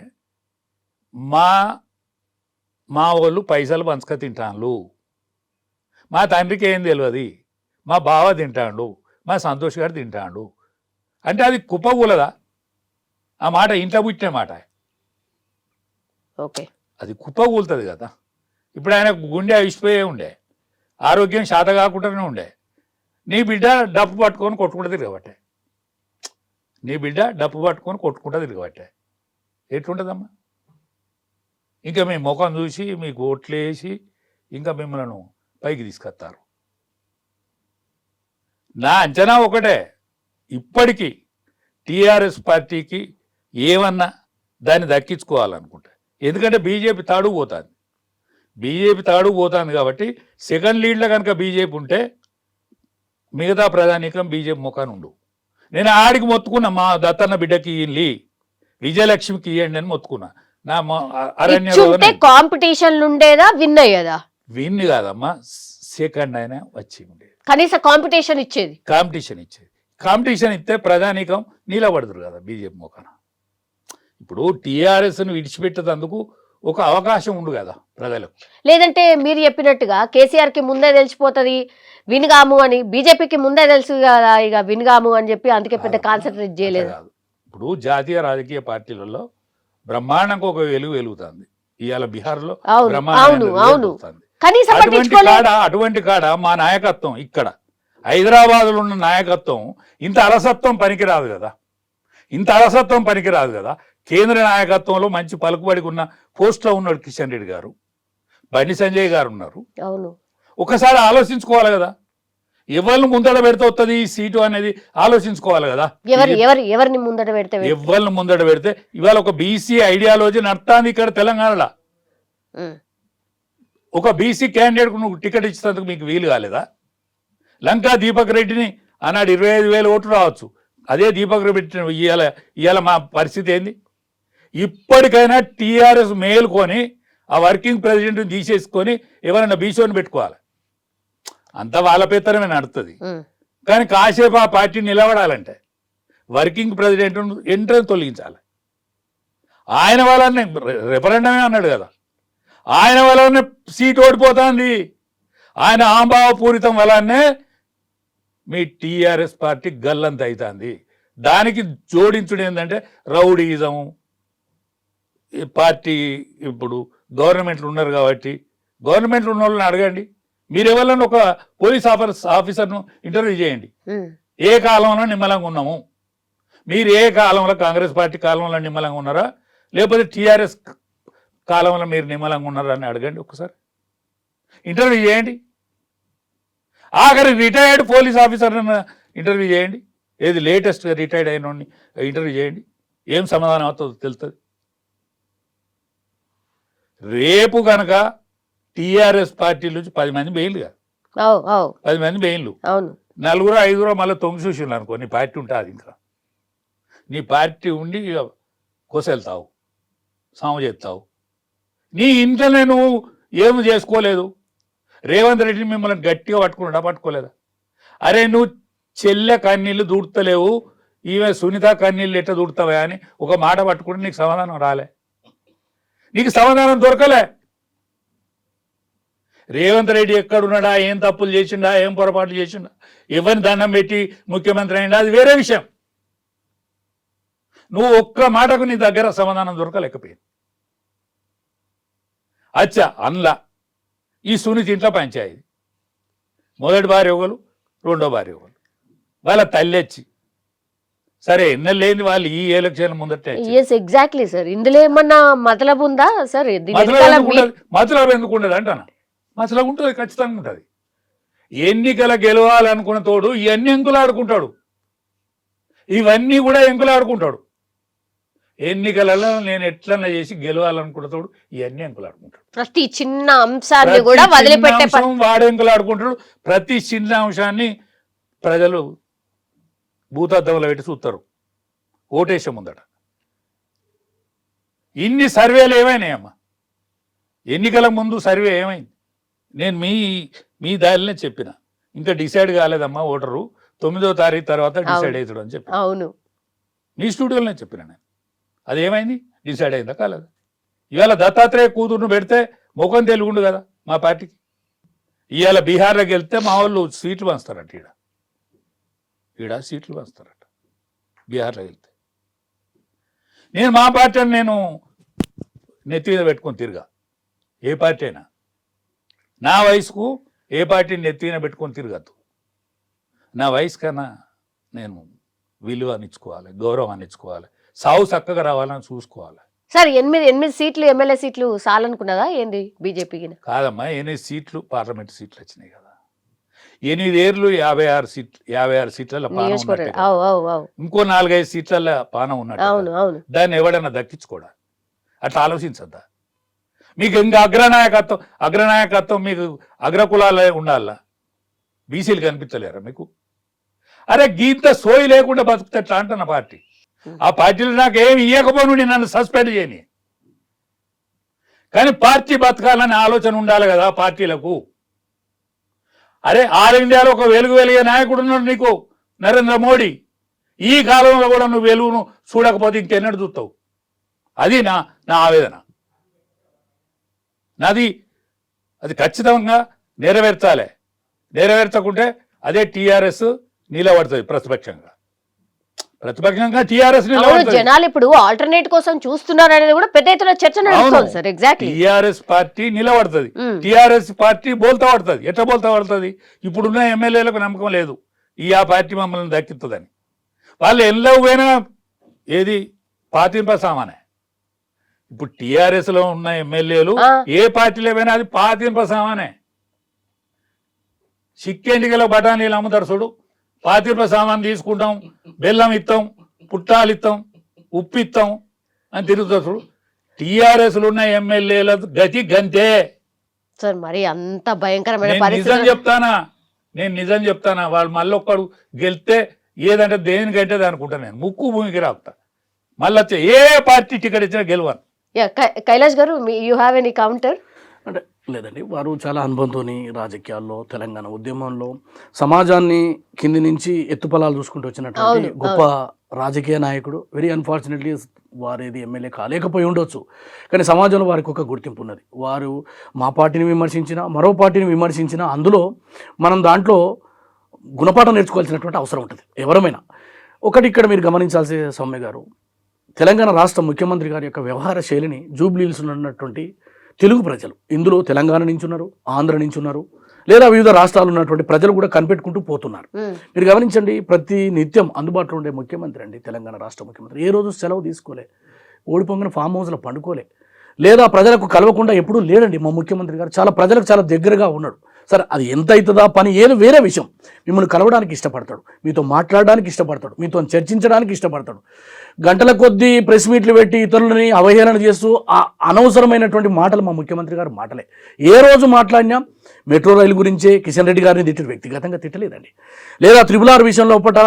మా వాళ్ళు పైసలు పంచుక తింటాను, మా తండ్రికి ఏం తెలియదు, మా బావ తింటాడు, మా సంతోష్ గారు తింటాడు అంటే అది కుప్పకూలదా? ఆ మాట ఇంట్లో పుట్టిన మాట. ఓకే, అది కుప్పకూలుతుంది కదా. ఇప్పుడు ఆయన గుండె అయిపోయే ఉండే, ఆరోగ్యం శాత కాకుండానే ఉండే. నీ బిడ్డ డప్పు పట్టుకొని కొట్టుకుంటూ తిరగబట్టే, నీ బిడ్డ డప్పు పట్టుకొని కొట్టుకుంటూ తిరగబట్టే. ఎట్లుంటుందమ్మా? ఇంకా మీ ముఖం చూసి మీకు ఓట్లు వేసి ఇంకా మిమ్మల్ని పైకి తీసుకొస్తారు. నా అంచనా ఒకటే, ఇప్పటికీ టీఆర్ఎస్ పార్టీకి ఏమన్నా దాన్ని దక్కించుకోవాలనుకుంటా. ఎందుకంటే బీజేపీ తాడుకు పోతుంది కాబట్టి సెకండ్ లీడ్లో కనుక బీజేపీ ఉంటే మిగతా ప్రధానికం బీజేపీ ముఖాన్ని ఉండు. నేను ఆడికి మొత్తుకున్నా, మా దత్తన్న బిడ్డకి ఇయ్యండి, విజయలక్ష్మికి ఇవ్వండి అని మొత్తుకున్నా. నా అరణ్య కాంపిటీషన్ ఉండేదా, విన్ అయ్యేదా? విన్ కాదమ్మా, సెకండ్ అయినా వచ్చి ఉండేది. కనీసం కాంపిటీషన్ ఇచ్చేది. కాంపిటీషన్ ఇస్తే ప్రధానికం నిలబడదురు కదా బీజేపీ ముఖాన. ఇప్పుడు టీఆర్ఎస్ను విడిచిపెట్టేందుకు ఒక అవకాశం ఉండు కదా ప్రజలకు. లేదంటే మీరు చెప్పినట్టుగా కేసీఆర్కి ముందే తెలిసిపోతుంది విన్గాము అని, బీజేపీకి ముందే తెలుసు కదా ఇక విన్గాము అని చెప్పి అందుకే పెద్ద కాన్సన్ట్రేట్ చేయలేదు. ఇప్పుడు జాతీయ రాజకీయ పార్టీలలో బ్రహ్మాండంగా ఒక వెలుగుతుంది. ఇవాళ బీహార్లో అటువంటి కాడ మా నాయకత్వం, ఇక్కడ హైదరాబాద్లో ఉన్న నాయకత్వం ఇంత అలసత్వం పనికిరాదు కదా. ఇంత అలసత్వం పనికిరాదు కదా. కేంద్ర నాయకత్వంలో మంచి పలుకుబడికి ఉన్న పోస్ట్లో ఉన్నాడు కిషన్ రెడ్డి గారు, బండి సంజయ్ గారు ఉన్నారు. అవును, ఒకసారి ఆలోచించుకోవాలి కదా, ఎవరిని ముందట పెడితే వస్తుంది ఈ సీటు అనేది ఆలోచించుకోవాలి కదా. ఎవరిని ముందట పెడితే ఎవరిని ముందట పెడితే ఇవాళ ఒక బీసీ ఐడియాలజీ నడుస్తుంది ఇక్కడ తెలంగాణలో. ఒక బీసీ క్యాండిడేట్కు నువ్వు టికెట్ ఇచ్చినందుకు మీకు వీలు కాలేదా? లంకా దీపక్ రెడ్డిని ఆనాడు 25,000 ఓట్లు రావచ్చు, అదే దీపక్ రెడ్డి ఇవాళ మా పరిస్థితి ఏంది? ఇప్పటికైనా టీఆర్ఎస్ మేలుకొని ఆ వర్కింగ్ ప్రెసిడెంట్ని తీసేసుకొని ఎవరైనా బీసీని పెట్టుకోవాలి. అంతా వాళ్ళ పేతరమే నడుతుంది. కానీ కాసేపు ఆ పార్టీ నిలబడాలంటే వర్కింగ్ ప్రెసిడెంట్ ఎంట్రన్స్ తొలగించాలి. ఆయన వల్లనే రెఫరెండమే అన్నాడు కదా, ఆయన వల్లనే సీట్ ఓడిపోతుంది. ఆయన ఆంభావపూరితం వల్లనే మీ టీఆర్ఎస్ పార్టీ గల్లంత అవుతుంది. దానికి జోడించుడు ఏంటంటే రౌడీయిజం. ఈ పార్టీ ఇప్పుడు గవర్నమెంట్లు ఉన్నారు కాబట్టి గవర్నమెంట్లు ఉన్న వాళ్ళని అడగండి. మీరు ఎవరైనా ఒక పోలీస్ ఆఫీసర్ను ఇంటర్వ్యూ చేయండి, ఏ కాలంలో నిమ్మలంగా ఉన్నాము, మీరు ఏ కాలంలో కాంగ్రెస్ పార్టీ కాలంలో నిమ్మలంగా ఉన్నారా లేకపోతే టీఆర్ఎస్ కాలంలో మీరు నిమ్మలంగా ఉన్నారా అని అడగండి. ఒకసారి ఇంటర్వ్యూ చేయండి. ఆఖరి రిటైర్డ్ పోలీస్ ఆఫీసర్ ఇంటర్వ్యూ చేయండి, ఏది లేటెస్ట్ రిటైర్డ్ అయిన ఇంటర్వ్యూ చేయండి, ఏం సమాధానం అవుతుందో తెలుస్తుంది. రేపు కనుక టీఆర్ఎస్ పార్టీ నుంచి 10 మంది బెయిల్ కాదు, 10 మంది బెయిన్లు, 4-5 మళ్ళీ తొంగి చూసిండు అనుకో, నీ పార్టీ ఉంటుంది. ఇంకా నీ పార్టీ ఉండి కొసెళ్తావు, సాము చేస్తావు. నీ ఇంట్లోనే నువ్వు ఏమి చేసుకోలేదు. రేవంత్ రెడ్డిని మిమ్మల్ని గట్టిగా పట్టుకోలేదా? అరే నువ్వు చెల్లె కన్నీళ్ళు దూడతలేవు, ఈమె సునీత కన్నీళ్ళు ఎట్లా దూడతావా అని ఒక మాట పట్టుకుంటే నీకు సమాధానం రాలే, నీకు సమాధానం దొరకలే. రేవంత్ రెడ్డి ఎక్కడున్నాడా, ఏం తప్పులు చేసిండా, ఏం పొరపాట్లు చేసిండా, ఎవరిని దండం పెట్టి ముఖ్యమంత్రి అయినా అది వేరే విషయం. నువ్వు ఒక్క మాటకు నీ దగ్గర సమాధానం దొరకలేకపోయింది. అచ్చా అందులో ఈ సునీత ఇంట్లో పంచాయతీ, మొదటి భార్య ఒకరు, రెండో భార్య ఒకరు, వాళ్ళ తల్లి వచ్చి సరే ఎన్నెళ్ళు లేని వాళ్ళు ఈ ఎలక్షన్ ముందట. ఎగ్జాక్ట్లీ సార్, ఇందులో ఏమన్నా మతలబు ఉందా సార్? మతలబు ఎందుకు ఉండదు అంటానా? మతలబు ఉంటుంది, ఖచ్చితంగా ఉంటుంది. ఎన్నికల గెలవాలనుకున్న తోడు ఇవన్నీ ఎంకులాడుకుంటాడు, ఇవన్నీ కూడా ఎంకులాడుకుంటాడు. ఎన్నికలలో నేను ఎట్లన్నా చేసి గెలవాలనుకున్న తోడు ఇవన్నీ ఎంకులాడుకుంటాడు. ప్రతి చిన్న అంశాన్ని కూడా వదిలిపెట్టే వాడు ఎంకులాడుకుంటాడు. ప్రతి చిన్న అంశాన్ని ప్రజలు భూతద్దంలో పెట్టి చూస్తారు ఓటేసే ముందట. ఇన్ని సర్వేలు ఏమైనాయమ్మా? ఎన్నికల ముందు సర్వే ఏమైంది? నేను మీ దారినే చెప్పిన, ఇంకా డిసైడ్ కాలేదమ్మా ఓటరు, 9వ తారీఖు తర్వాత డిసైడ్ అవుతాడు అని చెప్పి. అవును, మీ స్టూడియోలోనే చెప్పిన నేను. అది ఏమైంది? డిసైడ్ అయిందా కాలేదు? ఇవాళ దత్తాత్రేయ కూతురును పెడితే ముఖం తెలుగుండు కదా మా పార్టీకి. ఇవాళ బీహార్లోకి వెళ్తే మా వాళ్ళు సీట్లు పంచుతారట, ఈడ సీట్లు పంచుతారట బీహార్లో వెళ్తే. నేను మా పార్టీ అని నేను నెత్తి మీద పెట్టుకొని తిరిగా, ఏ పార్టీ అయినా నా వయసుకు ఏ పార్టీని నెత్తి మీద పెట్టుకొని తిరగద్దు. నా వయసు కన్నా నేను విలువని ఇచ్చుకోవాలి, గౌరవాన్ని ఇచ్చుకోవాలి, సావు చక్కగా రావాలని చూసుకోవాలి. సార్ 8 సీట్లు ఎమ్మెల్యే సీట్లు చాలనుకున్నదా ఏంది బీజేపీకి? కాదమ్మా, 8 సీట్లు పార్లమెంట్ సీట్లు వచ్చినాయి కదా. 8 ఏళ్ళు 56 సీట్లలో పానం ఉన్నట్టు, ఇంకో 4-5 సీట్లలో పానం ఉన్నట్టు. దాన్ని ఎవడన్నా దక్కించుకోడా? అట్లా ఆలోచించద్దా? మీకు ఇంకా అగ్రనాయకత్వం మీకు అగ్రకులాలే ఉండాలా? బీసీలు కనిపించలేరా మీకు? అరే గీత సోయి లేకుండా బతుకుతట్లా అంట నా పార్టీ. ఆ పార్టీలు నాకు ఏమి ఇవ్వకపోను నన్ను సస్పెండ్ చేయని, కానీ పార్టీ బతకాలనే ఆలోచన ఉండాలి కదా పార్టీలకు. అరే ఆల్ ఇండియాలో ఒక వెలిగే నాయకుడు ఉన్నాడు నీకు, నరేంద్ర మోడీ. ఈ కాలంలో కూడా నువ్వు వెలుగును చూడకపోతే ఇంకెన్నడు చూస్తావు? అది నా ఆవేదన. నాది అది ఖచ్చితంగా నెరవేర్చాలి. నెరవేర్చకుంటే అదే టీఆర్ఎస్ నిలబడుతుంది ప్రతిపక్షంగా టీఆర్ఎస్ నిలబడుతుంది. జనాలు ఇప్పుడు ఆల్టర్నేట్ కోసం చూస్తున్నారు అనేది కూడా పెద్ద ఎత్తున చర్చ నడుస్తుంది సార్. ఎగ్జాక్ట్లీ టీఆర్ఎస్ పార్టీ నిలబడుతుంది, టీఆర్ఎస్ పార్టీ బోల్తా పడుతుంది. ఎట్లా బోల్తా పడుతుంది? ఇప్పుడున్న ఎమ్మెల్యేలకు నమ్మకం లేదు ఆ పార్టీ మమ్మల్ని దక్కిస్తుందని. వాళ్ళు ఎల్లో పోయినా ఏది పాతింప సామానే. ఇప్పుడు టీఆర్ఎస్లో ఉన్న ఎమ్మెల్యేలు ఆ. ఏ పార్టీలో పోయినా అది పాతింప సామానే. చిక్కెంటికలో బఠానీలు అమ్ముతారు చూడు, పాతింప సామాన్ తీసుకుంటాం, బెల్లం ఇస్తాం, పుట్టాలు ఇస్తాం, ఉప్పు ఇస్తాం అని తిరుగుతారు చూడు. టీఆర్ఎస్లు ఉన్న ఎమ్మెల్యేల గతి గంతే. సార్ మరి అంత భయంకరమైన నేను నిజం పరిస్థితి. చెప్తానా వాళ్ళు మళ్ళీ ఒక్కడు గెలిస్తే ఏదంటే దేనికంటే అనుకుంటా, నేను ముక్కు భూమికి రాకుతా. మళ్ళీ వచ్చే ఏ పార్టీ టికెట్ ఇచ్చినా గెలవను. కైలాష్ గారు యూ హ్యావ్ ఎనీ కౌంటర్? అంటే లేదండి, వారు చాలా అనుభవంతో రాజకీయాల్లో తెలంగాణ ఉద్యమంలో సమాజాన్ని కింది నుంచి ఎత్తుపలాలు చూసుకుంటూ వచ్చినటువంటి గొప్ప రాజకీయ నాయకుడు. వెరీ అన్ఫార్చునేట్లీ వారేది ఎమ్మెల్యే కాలేకపోయి ఉండొచ్చు, కానీ సమాజంలో వారికి ఒక గుర్తింపు ఉన్నది. వారు మా పార్టీని విమర్శించినా మరో పార్టీని విమర్శించినా అందులో మనం దాంట్లో గుణపాఠం నేర్చుకోవాల్సినటువంటి అవసరం ఉంటుంది ఎవరమైనా. ఒకటి ఇక్కడ మీరు గమనించాల్సి సౌమ్య గారు, తెలంగాణ రాష్ట్ర ముఖ్యమంత్రి గారి యొక్క వ్యవహార శైలిని జూబ్లీహిల్స్ ఉన్నటువంటి తెలుగు ప్రజలు, ఇందులో తెలంగాణ నుంచి ఉన్నారు, ఆంధ్ర నుంచి ఉన్నారు, లేదా వివిధ రాష్ట్రాలు ఉన్నటువంటి ప్రజలు కూడా కనిపెట్టుకుంటూ పోతున్నారు. మీరు గమనించండి, ప్రతి నిత్యం అందుబాటులో ఉండే ముఖ్యమంత్రి అండి తెలంగాణ రాష్ట్ర ముఖ్యమంత్రి. ఏ రోజు సెలవు తీసుకోలే, ఓడిపోగానే ఫామ్ హౌస్లో పండుకోలే, లేదా ప్రజలకు కలవకుండా ఎప్పుడూ లేడండి మా ముఖ్యమంత్రి గారు. చాలా ప్రజలకు చాలా దగ్గరగా ఉన్నాడు. సరే అది ఎంత అవుతుందా పని ఏదో వేరే విషయం. మిమ్మల్ని కలవడానికి ఇష్టపడతాడు, మీతో మాట్లాడడానికి ఇష్టపడతాడు, మీతో చర్చించడానికి ఇష్టపడతాడు. గంటల కొద్దీ ప్రెస్ మీట్లు పెట్టి ఇతరులని అవహేళన చేస్తూ ఆ అనవసరమైనటువంటి మాటలు మా ముఖ్యమంత్రి గారు మాటలే. ఏ రోజు మాట్లాడినా మెట్రో రైలు గురించే కిషన్ రెడ్డి గారిని తిట్టారు, వ్యక్తిగతంగా తిట్టలేదండి. లేదా RRR విషయం లోపల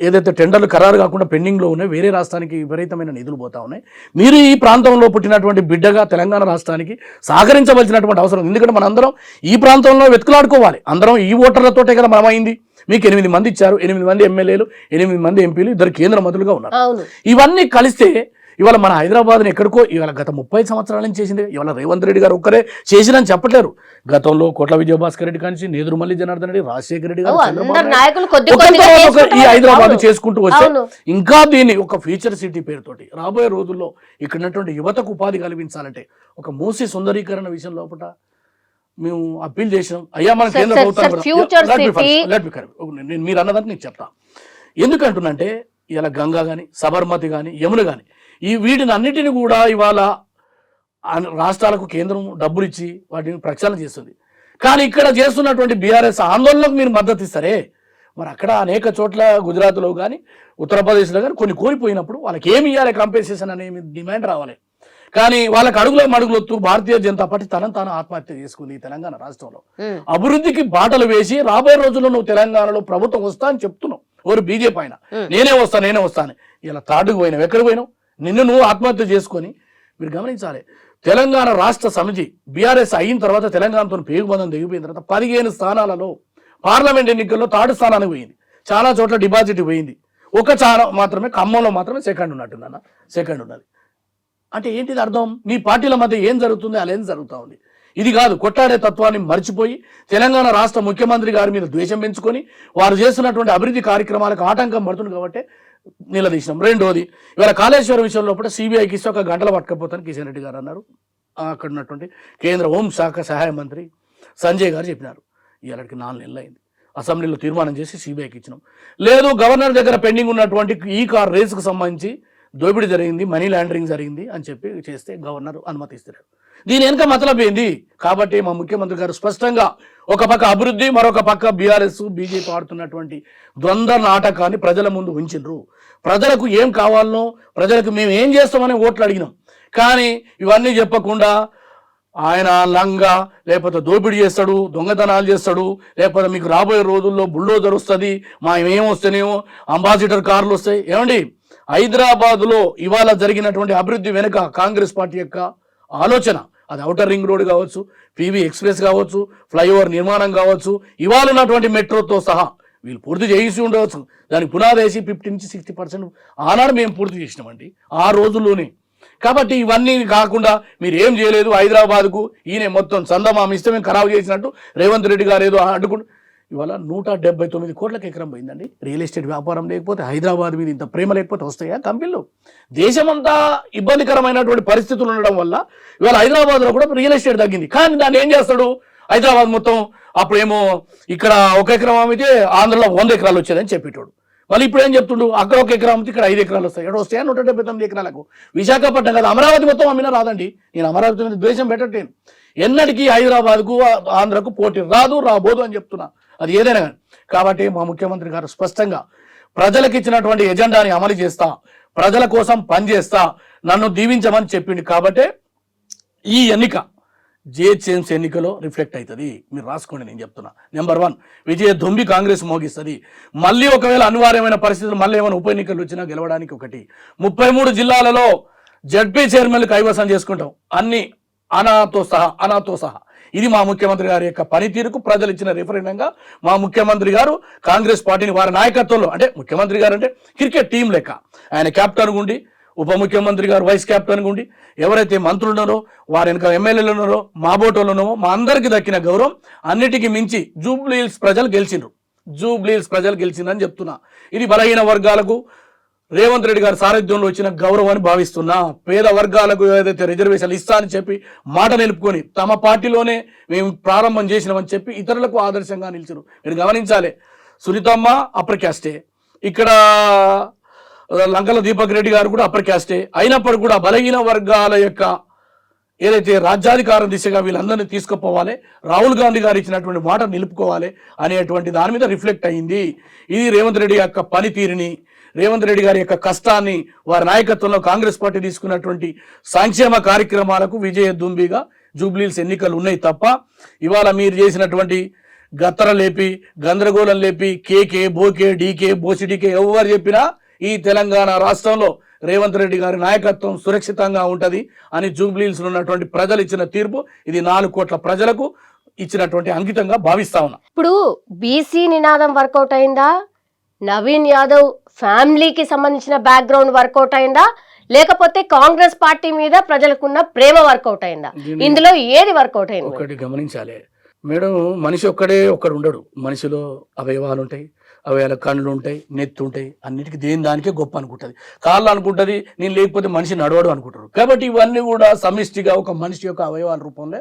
ఏదైతే టెండర్లు ఖరారు కాకుండా పెండింగ్లో ఉన్నాయి, వేరే రాష్ట్రానికి విపరీతమైన నిధులు పోతా ఉన్నాయి. మీరు ఈ ప్రాంతంలో పుట్టినటువంటి బిడ్డగా తెలంగాణ రాష్ట్రానికి సహకరించవలసినటువంటి అవసరం. ఎందుకంటే మనందరం ఈ ప్రాంతంలో వెతుకులాడుకోవాలి. అందరం ఈ ఓటర్లతోటే కదా మనం అయింది. మీకు 8 మంది ఇచ్చారు, 8 మంది ఎమ్మెల్యేలు, 8 మంది ఎంపీలు, 2 కేంద్ర మంత్రులుగా ఉన్నారు. ఇవన్నీ కలిస్తే ఇవాళ మన హైదరాబాద్ని ఎక్కడికో ఇవాళ గత 30 సంవత్సరాల నుంచి చేసింది. ఇవాళ రేవంత్ రెడ్డి గారు ఒక్కరే చేసినని చెప్పట్లేరు. గతంలో కోట్ల విజయభాస్కర్ రెడ్డి కానీ నేదురుమల్లి జనార్దన్ రెడ్డి, రాజశేఖర రెడ్డి గారు, ఈ హైదరాబాద్ చేసుకుంటూ వచ్చే ఇంకా దీన్ని ఒక ఫ్యూచర్ సిటీ పేరుతోటి రాబోయే రోజుల్లో ఇక్కడ ఉన్నటువంటి యువతకు ఉపాధి కల్పించాలంటే ఒక మూసి సుందరీకరణ విషయం లోపల మేము అప్పీల్ చేసినాం. అయ్యా మన కేంద్ర ప్రభుత్వం మీరు అన్నదాన్ని నేను చెప్తా. ఎందుకంటున్నంటే ఇలా గంగా కానీ, సబర్మతి కానీ, యమున కానీ ఈ వీటిని అన్నిటిని కూడా ఇవాళ రాష్ట్రాలకు కేంద్రం డబ్బులు ఇచ్చి వాటిని ప్రక్షాళన చేస్తుంది. కానీ ఇక్కడ చేస్తున్నటువంటి బీఆర్ఎస్ ఆందోళనకు మీరు మద్దతు ఇస్తారే, మరి అక్కడ అనేక చోట్ల గుజరాత్లో కానీ ఉత్తరప్రదేశ్లో కానీ కొన్ని కోల్పోయినప్పుడు వాళ్ళకి ఏమి ఇవ్వాలి, కాంపెన్సేషన్ అనే డిమాండ్ రావాలి. కానీ వాళ్ళకి మడుగులొత్తు భారతీయ జనతా పార్టీ తాను ఆత్మహత్య చేసుకుంది. తెలంగాణ రాష్ట్రంలో అభివృద్ధికి బాటలు వేసి రాబోయే రోజుల్లో నువ్వు తెలంగాణలో ప్రభుత్వం వస్తా అని చెప్తున్నావు. ఎవరు బీజేపీ అయినా నేనే వస్తాను. ఇలా తాడుకు పోయినావు, ఎక్కడికి పోయినావు? నిన్ను నువ్వు ఆత్మహత్య చేసుకొని మీరు గమనించాలి. తెలంగాణ రాష్ట్ర సమితి బీఆర్ఎస్ అయిన తర్వాత తెలంగాణతో పేగుబంధం దిగిపోయిన తర్వాత 15 స్థానాలలో పార్లమెంట్ ఎన్నికల్లో 3rd స్థానానికి పోయింది. చాలా చోట్ల డిపాజిట్ పోయింది. ఒక చాలా మాత్రమే ఖమ్మంలో మాత్రమే సెకండ్ ఉన్నట్టుందన్న, సెకండ్ ఉన్నది. అంటే ఏంటిది అర్థం? మీ పార్టీల మధ్య ఏం జరుగుతుంది, అలా ఏం జరుగుతూ ఉంది. ఇది కాదు, కొట్టాడే తత్వాన్ని మర్చిపోయి తెలంగాణ రాష్ట్ర ముఖ్యమంత్రి గారి మీద ద్వేషం పెంచుకొని వారు చేస్తున్నటువంటి అభివృద్ధి కార్యక్రమాలకు ఆటంకం పడుతుంది కాబట్టి నిలదీసినాం. రెండోది, ఇవాళ కాళేశ్వరం విషయంలో కూడా CBIకి ఇస్తే 1 గంటలో పట్టుకపోతాను కిషన్ రెడ్డి గారు అన్నారు. అక్కడ ఉన్నటువంటి కేంద్ర హోంశాఖ సహాయ మంత్రి సంజయ్ గారు చెప్పినారు. ఇవాళకి 4 నెలలు అయింది. అసెంబ్లీలో తీర్మానం చేసి CBIకి ఇచ్చినాం. లేదు, గవర్నర్ దగ్గర పెండింగ్ ఉన్నటువంటి ఈ కార్ రేసుకు సంబంధించి దోపిడీ జరిగింది, మనీ లాండరింగ్ జరిగింది అని చెప్పి చేస్తే గవర్నర్ అనుమతిస్తారు. దీని వెనుక మతలబ్ ఏంది? కాబట్టి మా ముఖ్యమంత్రి గారు స్పష్టంగా ఒక పక్క అభివృద్ధి, మరొక పక్క బీఆర్ఎస్ బీజేపీ ఆడుతున్నటువంటి ద్వంద్వ నాటకాన్ని ప్రజల ముందు ఉంచిండ్రు. ప్రజలకు ఏం కావాలనో, ప్రజలకు మేము ఏం చేస్తామని ఓట్లు అడిగినాం. కానీ ఇవన్నీ చెప్పకుండా ఆయన లంగా, లేకపోతే దోపిడీ చేస్తాడు, దొంగతనాలు చేస్తాడు, లేకపోతే మీకు రాబోయే రోజుల్లో బుల్డోజర్ వస్తుంది, మా ఏం వస్తేనేమో అంబాసిడర్ కార్లు వస్తాయి. ఏమండి, హైదరాబాద్లో ఇవాళ జరిగినటువంటి అభివృద్ధి వెనుక కాంగ్రెస్ పార్టీ యొక్క ఆలోచన. అది ఔటర్ రింగ్ రోడ్ కావచ్చు, PV ఎక్స్ప్రెస్ కావచ్చు, ఫ్లైఓవర్ నిర్మాణం కావచ్చు, ఇవాళ ఉన్నటువంటి మెట్రోతో సహా వీళ్ళు పూర్తి చేసి ఉండవచ్చు. దానికి పునాదేసి 50 నుంచి 60% ఆనాడు మేము పూర్తి చేసినామండి ఆ రోజుల్లోనే. కాబట్టి ఇవన్నీ కాకుండా మీరు ఏం చేయలేదు. హైదరాబాద్కు ఈయన మొత్తం చందమామ ఇస్తే మేము ఖరాబు చేసినట్టు రేవంత్ రెడ్డి గారు ఏదో అడ్డుకుంటూ ఇవాళ 179 కోట్లకు ఎకరం పోయిందండి. రియల్ ఎస్టేట్ వ్యాపారం లేకపోతే, హైదరాబాద్ మీద ఇంత ప్రేమ లేకపోతే వస్తాయా కంపెనీలు? దేశమంతా ఇబ్బందికరమైనటువంటి పరిస్థితులు ఉండడం వల్ల ఇవాళ హైదరాబాద్లో కూడా రియల్ ఎస్టేట్ తగ్గింది. కానీ దాన్ని ఏం చేస్తాడు? హైదరాబాద్ మొత్తం అప్పుడేమో ఇక్కడ 1 ఎకరం అమ్మితే ఆంధ్రలో 100 ఎకరాలు వచ్చేదని చెప్పేటోడు. మళ్ళీ ఇప్పుడు ఏం చెప్తుండు, అక్కడ 1 ఎకరా అమ్మితే ఇక్కడ 5 ఎకరాలు వస్తాయి. ఎక్కడ వస్తాయి 179 ఎకరాలకు. విశాఖపట్నం కదా, అమరావతి మొత్తం అమ్మినా రాదండి. నేను అమరావతి మీద ద్వేషం పెట్టట్లేను. ఎన్నటికీ హైదరాబాద్కు ఆంధ్రకు పోటీ రాదు, రాబోదు అని చెప్తున్నా. అది ఏదైనా కానీ. కాబట్టి మా ముఖ్యమంత్రి గారు స్పష్టంగా ప్రజలకు ఇచ్చినటువంటి ఎజెండాని అమలు చేస్తా, ప్రజల కోసం పనిచేస్తా, నన్ను దీవించమని చెప్పింది. కాబట్టి ఈ ఎన్నిక జిహెచ్ఎంసీ ఎన్నికలో రిఫ్లెక్ట్ అవుతుంది. మీరు రాసుకోండి, నేను చెప్తున్నా. నెంబర్ 1, విజయ దుంబి కాంగ్రెస్ మోగిస్తుంది. మళ్ళీ ఒకవేళ అనివార్యమైన పరిస్థితులు మళ్ళీ ఏమైనా ఉప ఎన్నికలు వచ్చినా గెలవడానికి 1. 33 జిల్లాలలో జడ్పీ చైర్మన్లు కైవసం చేసుకుంటాం, అన్ని అనాతో సహా. ఇది మా ముఖ్యమంత్రి గారి యొక్క పనితీరుకు ప్రజలు ఇచ్చిన రిఫరెండంగా మా ముఖ్యమంత్రి గారు కాంగ్రెస్ పార్టీని వారి నాయకత్వంలో, అంటే ముఖ్యమంత్రి గారు అంటే క్రికెట్ టీం లెక్క, ఆయన కెప్టెన్ గుండి, ఉప ముఖ్యమంత్రి గారు వైస్ కెప్టెన్ గుండి, ఎవరైతే మంత్రులు ఉన్నారో వారి వెనక ఎమ్మెల్యేలు ఉన్నారో మా బోటోలు ఉన్నామో మా అందరికీ దక్కిన గౌరవం అన్నిటికీ మించి జూబ్లీ హిల్స్ ప్రజలు గెలిచిండ్రని చెప్తున్నా. ఇది బలహీన వర్గాలకు రేవంత్ రెడ్డి గారి సారథ్యంలో వచ్చిన గౌరవాన్ని భావిస్తున్నా. పేద వర్గాలకు ఏదైతే రిజర్వేషన్లు ఇస్తా అని చెప్పి మాట నిలుపుకొని తమ పార్టీలోనే మేము ప్రారంభం చేసినామని చెప్పి ఇతరులకు ఆదర్శంగా నిలిచారు. మీరు గమనించాలి, సునీతమ్మ అప్పర్ క్యాస్టే, ఇక్కడ లంకల దీపక్ రెడ్డి గారు కూడా అప్పర్ క్యాస్టే. అయినప్పటికీ కూడా బలహీన వర్గాల యొక్క ఏదైతే రాజ్యాధికారం దిశగా వీళ్ళందరినీ తీసుకుపోవాలి, రాహుల్ గాంధీ గారు ఇచ్చినటువంటి మాట నిలుపుకోవాలి అనేటువంటి దాని మీద రిఫ్లెక్ట్ అయ్యింది. ఇది రేవంత్ రెడ్డి యొక్క పనితీరుని, రేవంత్ రెడ్డి గారి యొక్క కష్టాన్ని, వారి నాయకత్వంలో కాంగ్రెస్ పార్టీ తీసుకున్నటువంటి సంక్షేమ కార్యక్రమాలకు విజయ దుంబిగా జూబ్లీహిల్స్ ఎన్నికలు ఉన్నాయి తప్ప ఇవాళ మీరు చేసినటువంటి గత్తర లేపి గందరగోళం లేపి కేకే బోకే డీకే బోసిడీకే ఎవరు చెప్పినా ఈ తెలంగాణ రాష్ట్రంలో రేవంత్ రెడ్డి గారి నాయకత్వం సురక్షితంగా ఉంటుంది అని జూబ్లీహిల్స్ ఉన్నటువంటి ప్రజలు ఇచ్చిన తీర్పు. ఇది 4 కోట్ల ప్రజలకు ఇచ్చినటువంటి అంకితంగా భావిస్తా ఉన్నా. ఇప్పుడు బీసీ నినాదం వర్కౌట్ అయిందా, నవీన్ యాదవ్ ఫ్యామిలీకి సంబంధించిన బ్యాక్గ్రౌండ్ వర్కౌట్ అయిందా, లేకపోతే కాంగ్రెస్ పార్టీ మీద ప్రజలకున్న ప్రేమ వర్కౌట్ అయిందా? ఇందులో ఏది వర్కౌట్ అయింది? ఒకటి గమనించాలి మేడం, మనిషి ఒక్కడు ఉండడు. మనిషిలో అవయవాలు ఉంటాయి, అవయవాల కళ్ళు ఉంటాయి, నెత్తి ఉంటాయి, అన్నిటికీ దేని దానికే గొప్ప అనుకుంటుంది. కాళ్ళు అనుకుంటుంది, నేను లేకపోతే మనిషి నడవడు అనుకుంటారు. కాబట్టి ఇవన్నీ కూడా సమిష్టిగా ఒక మనిషి యొక్క అవయవాల రూపంలో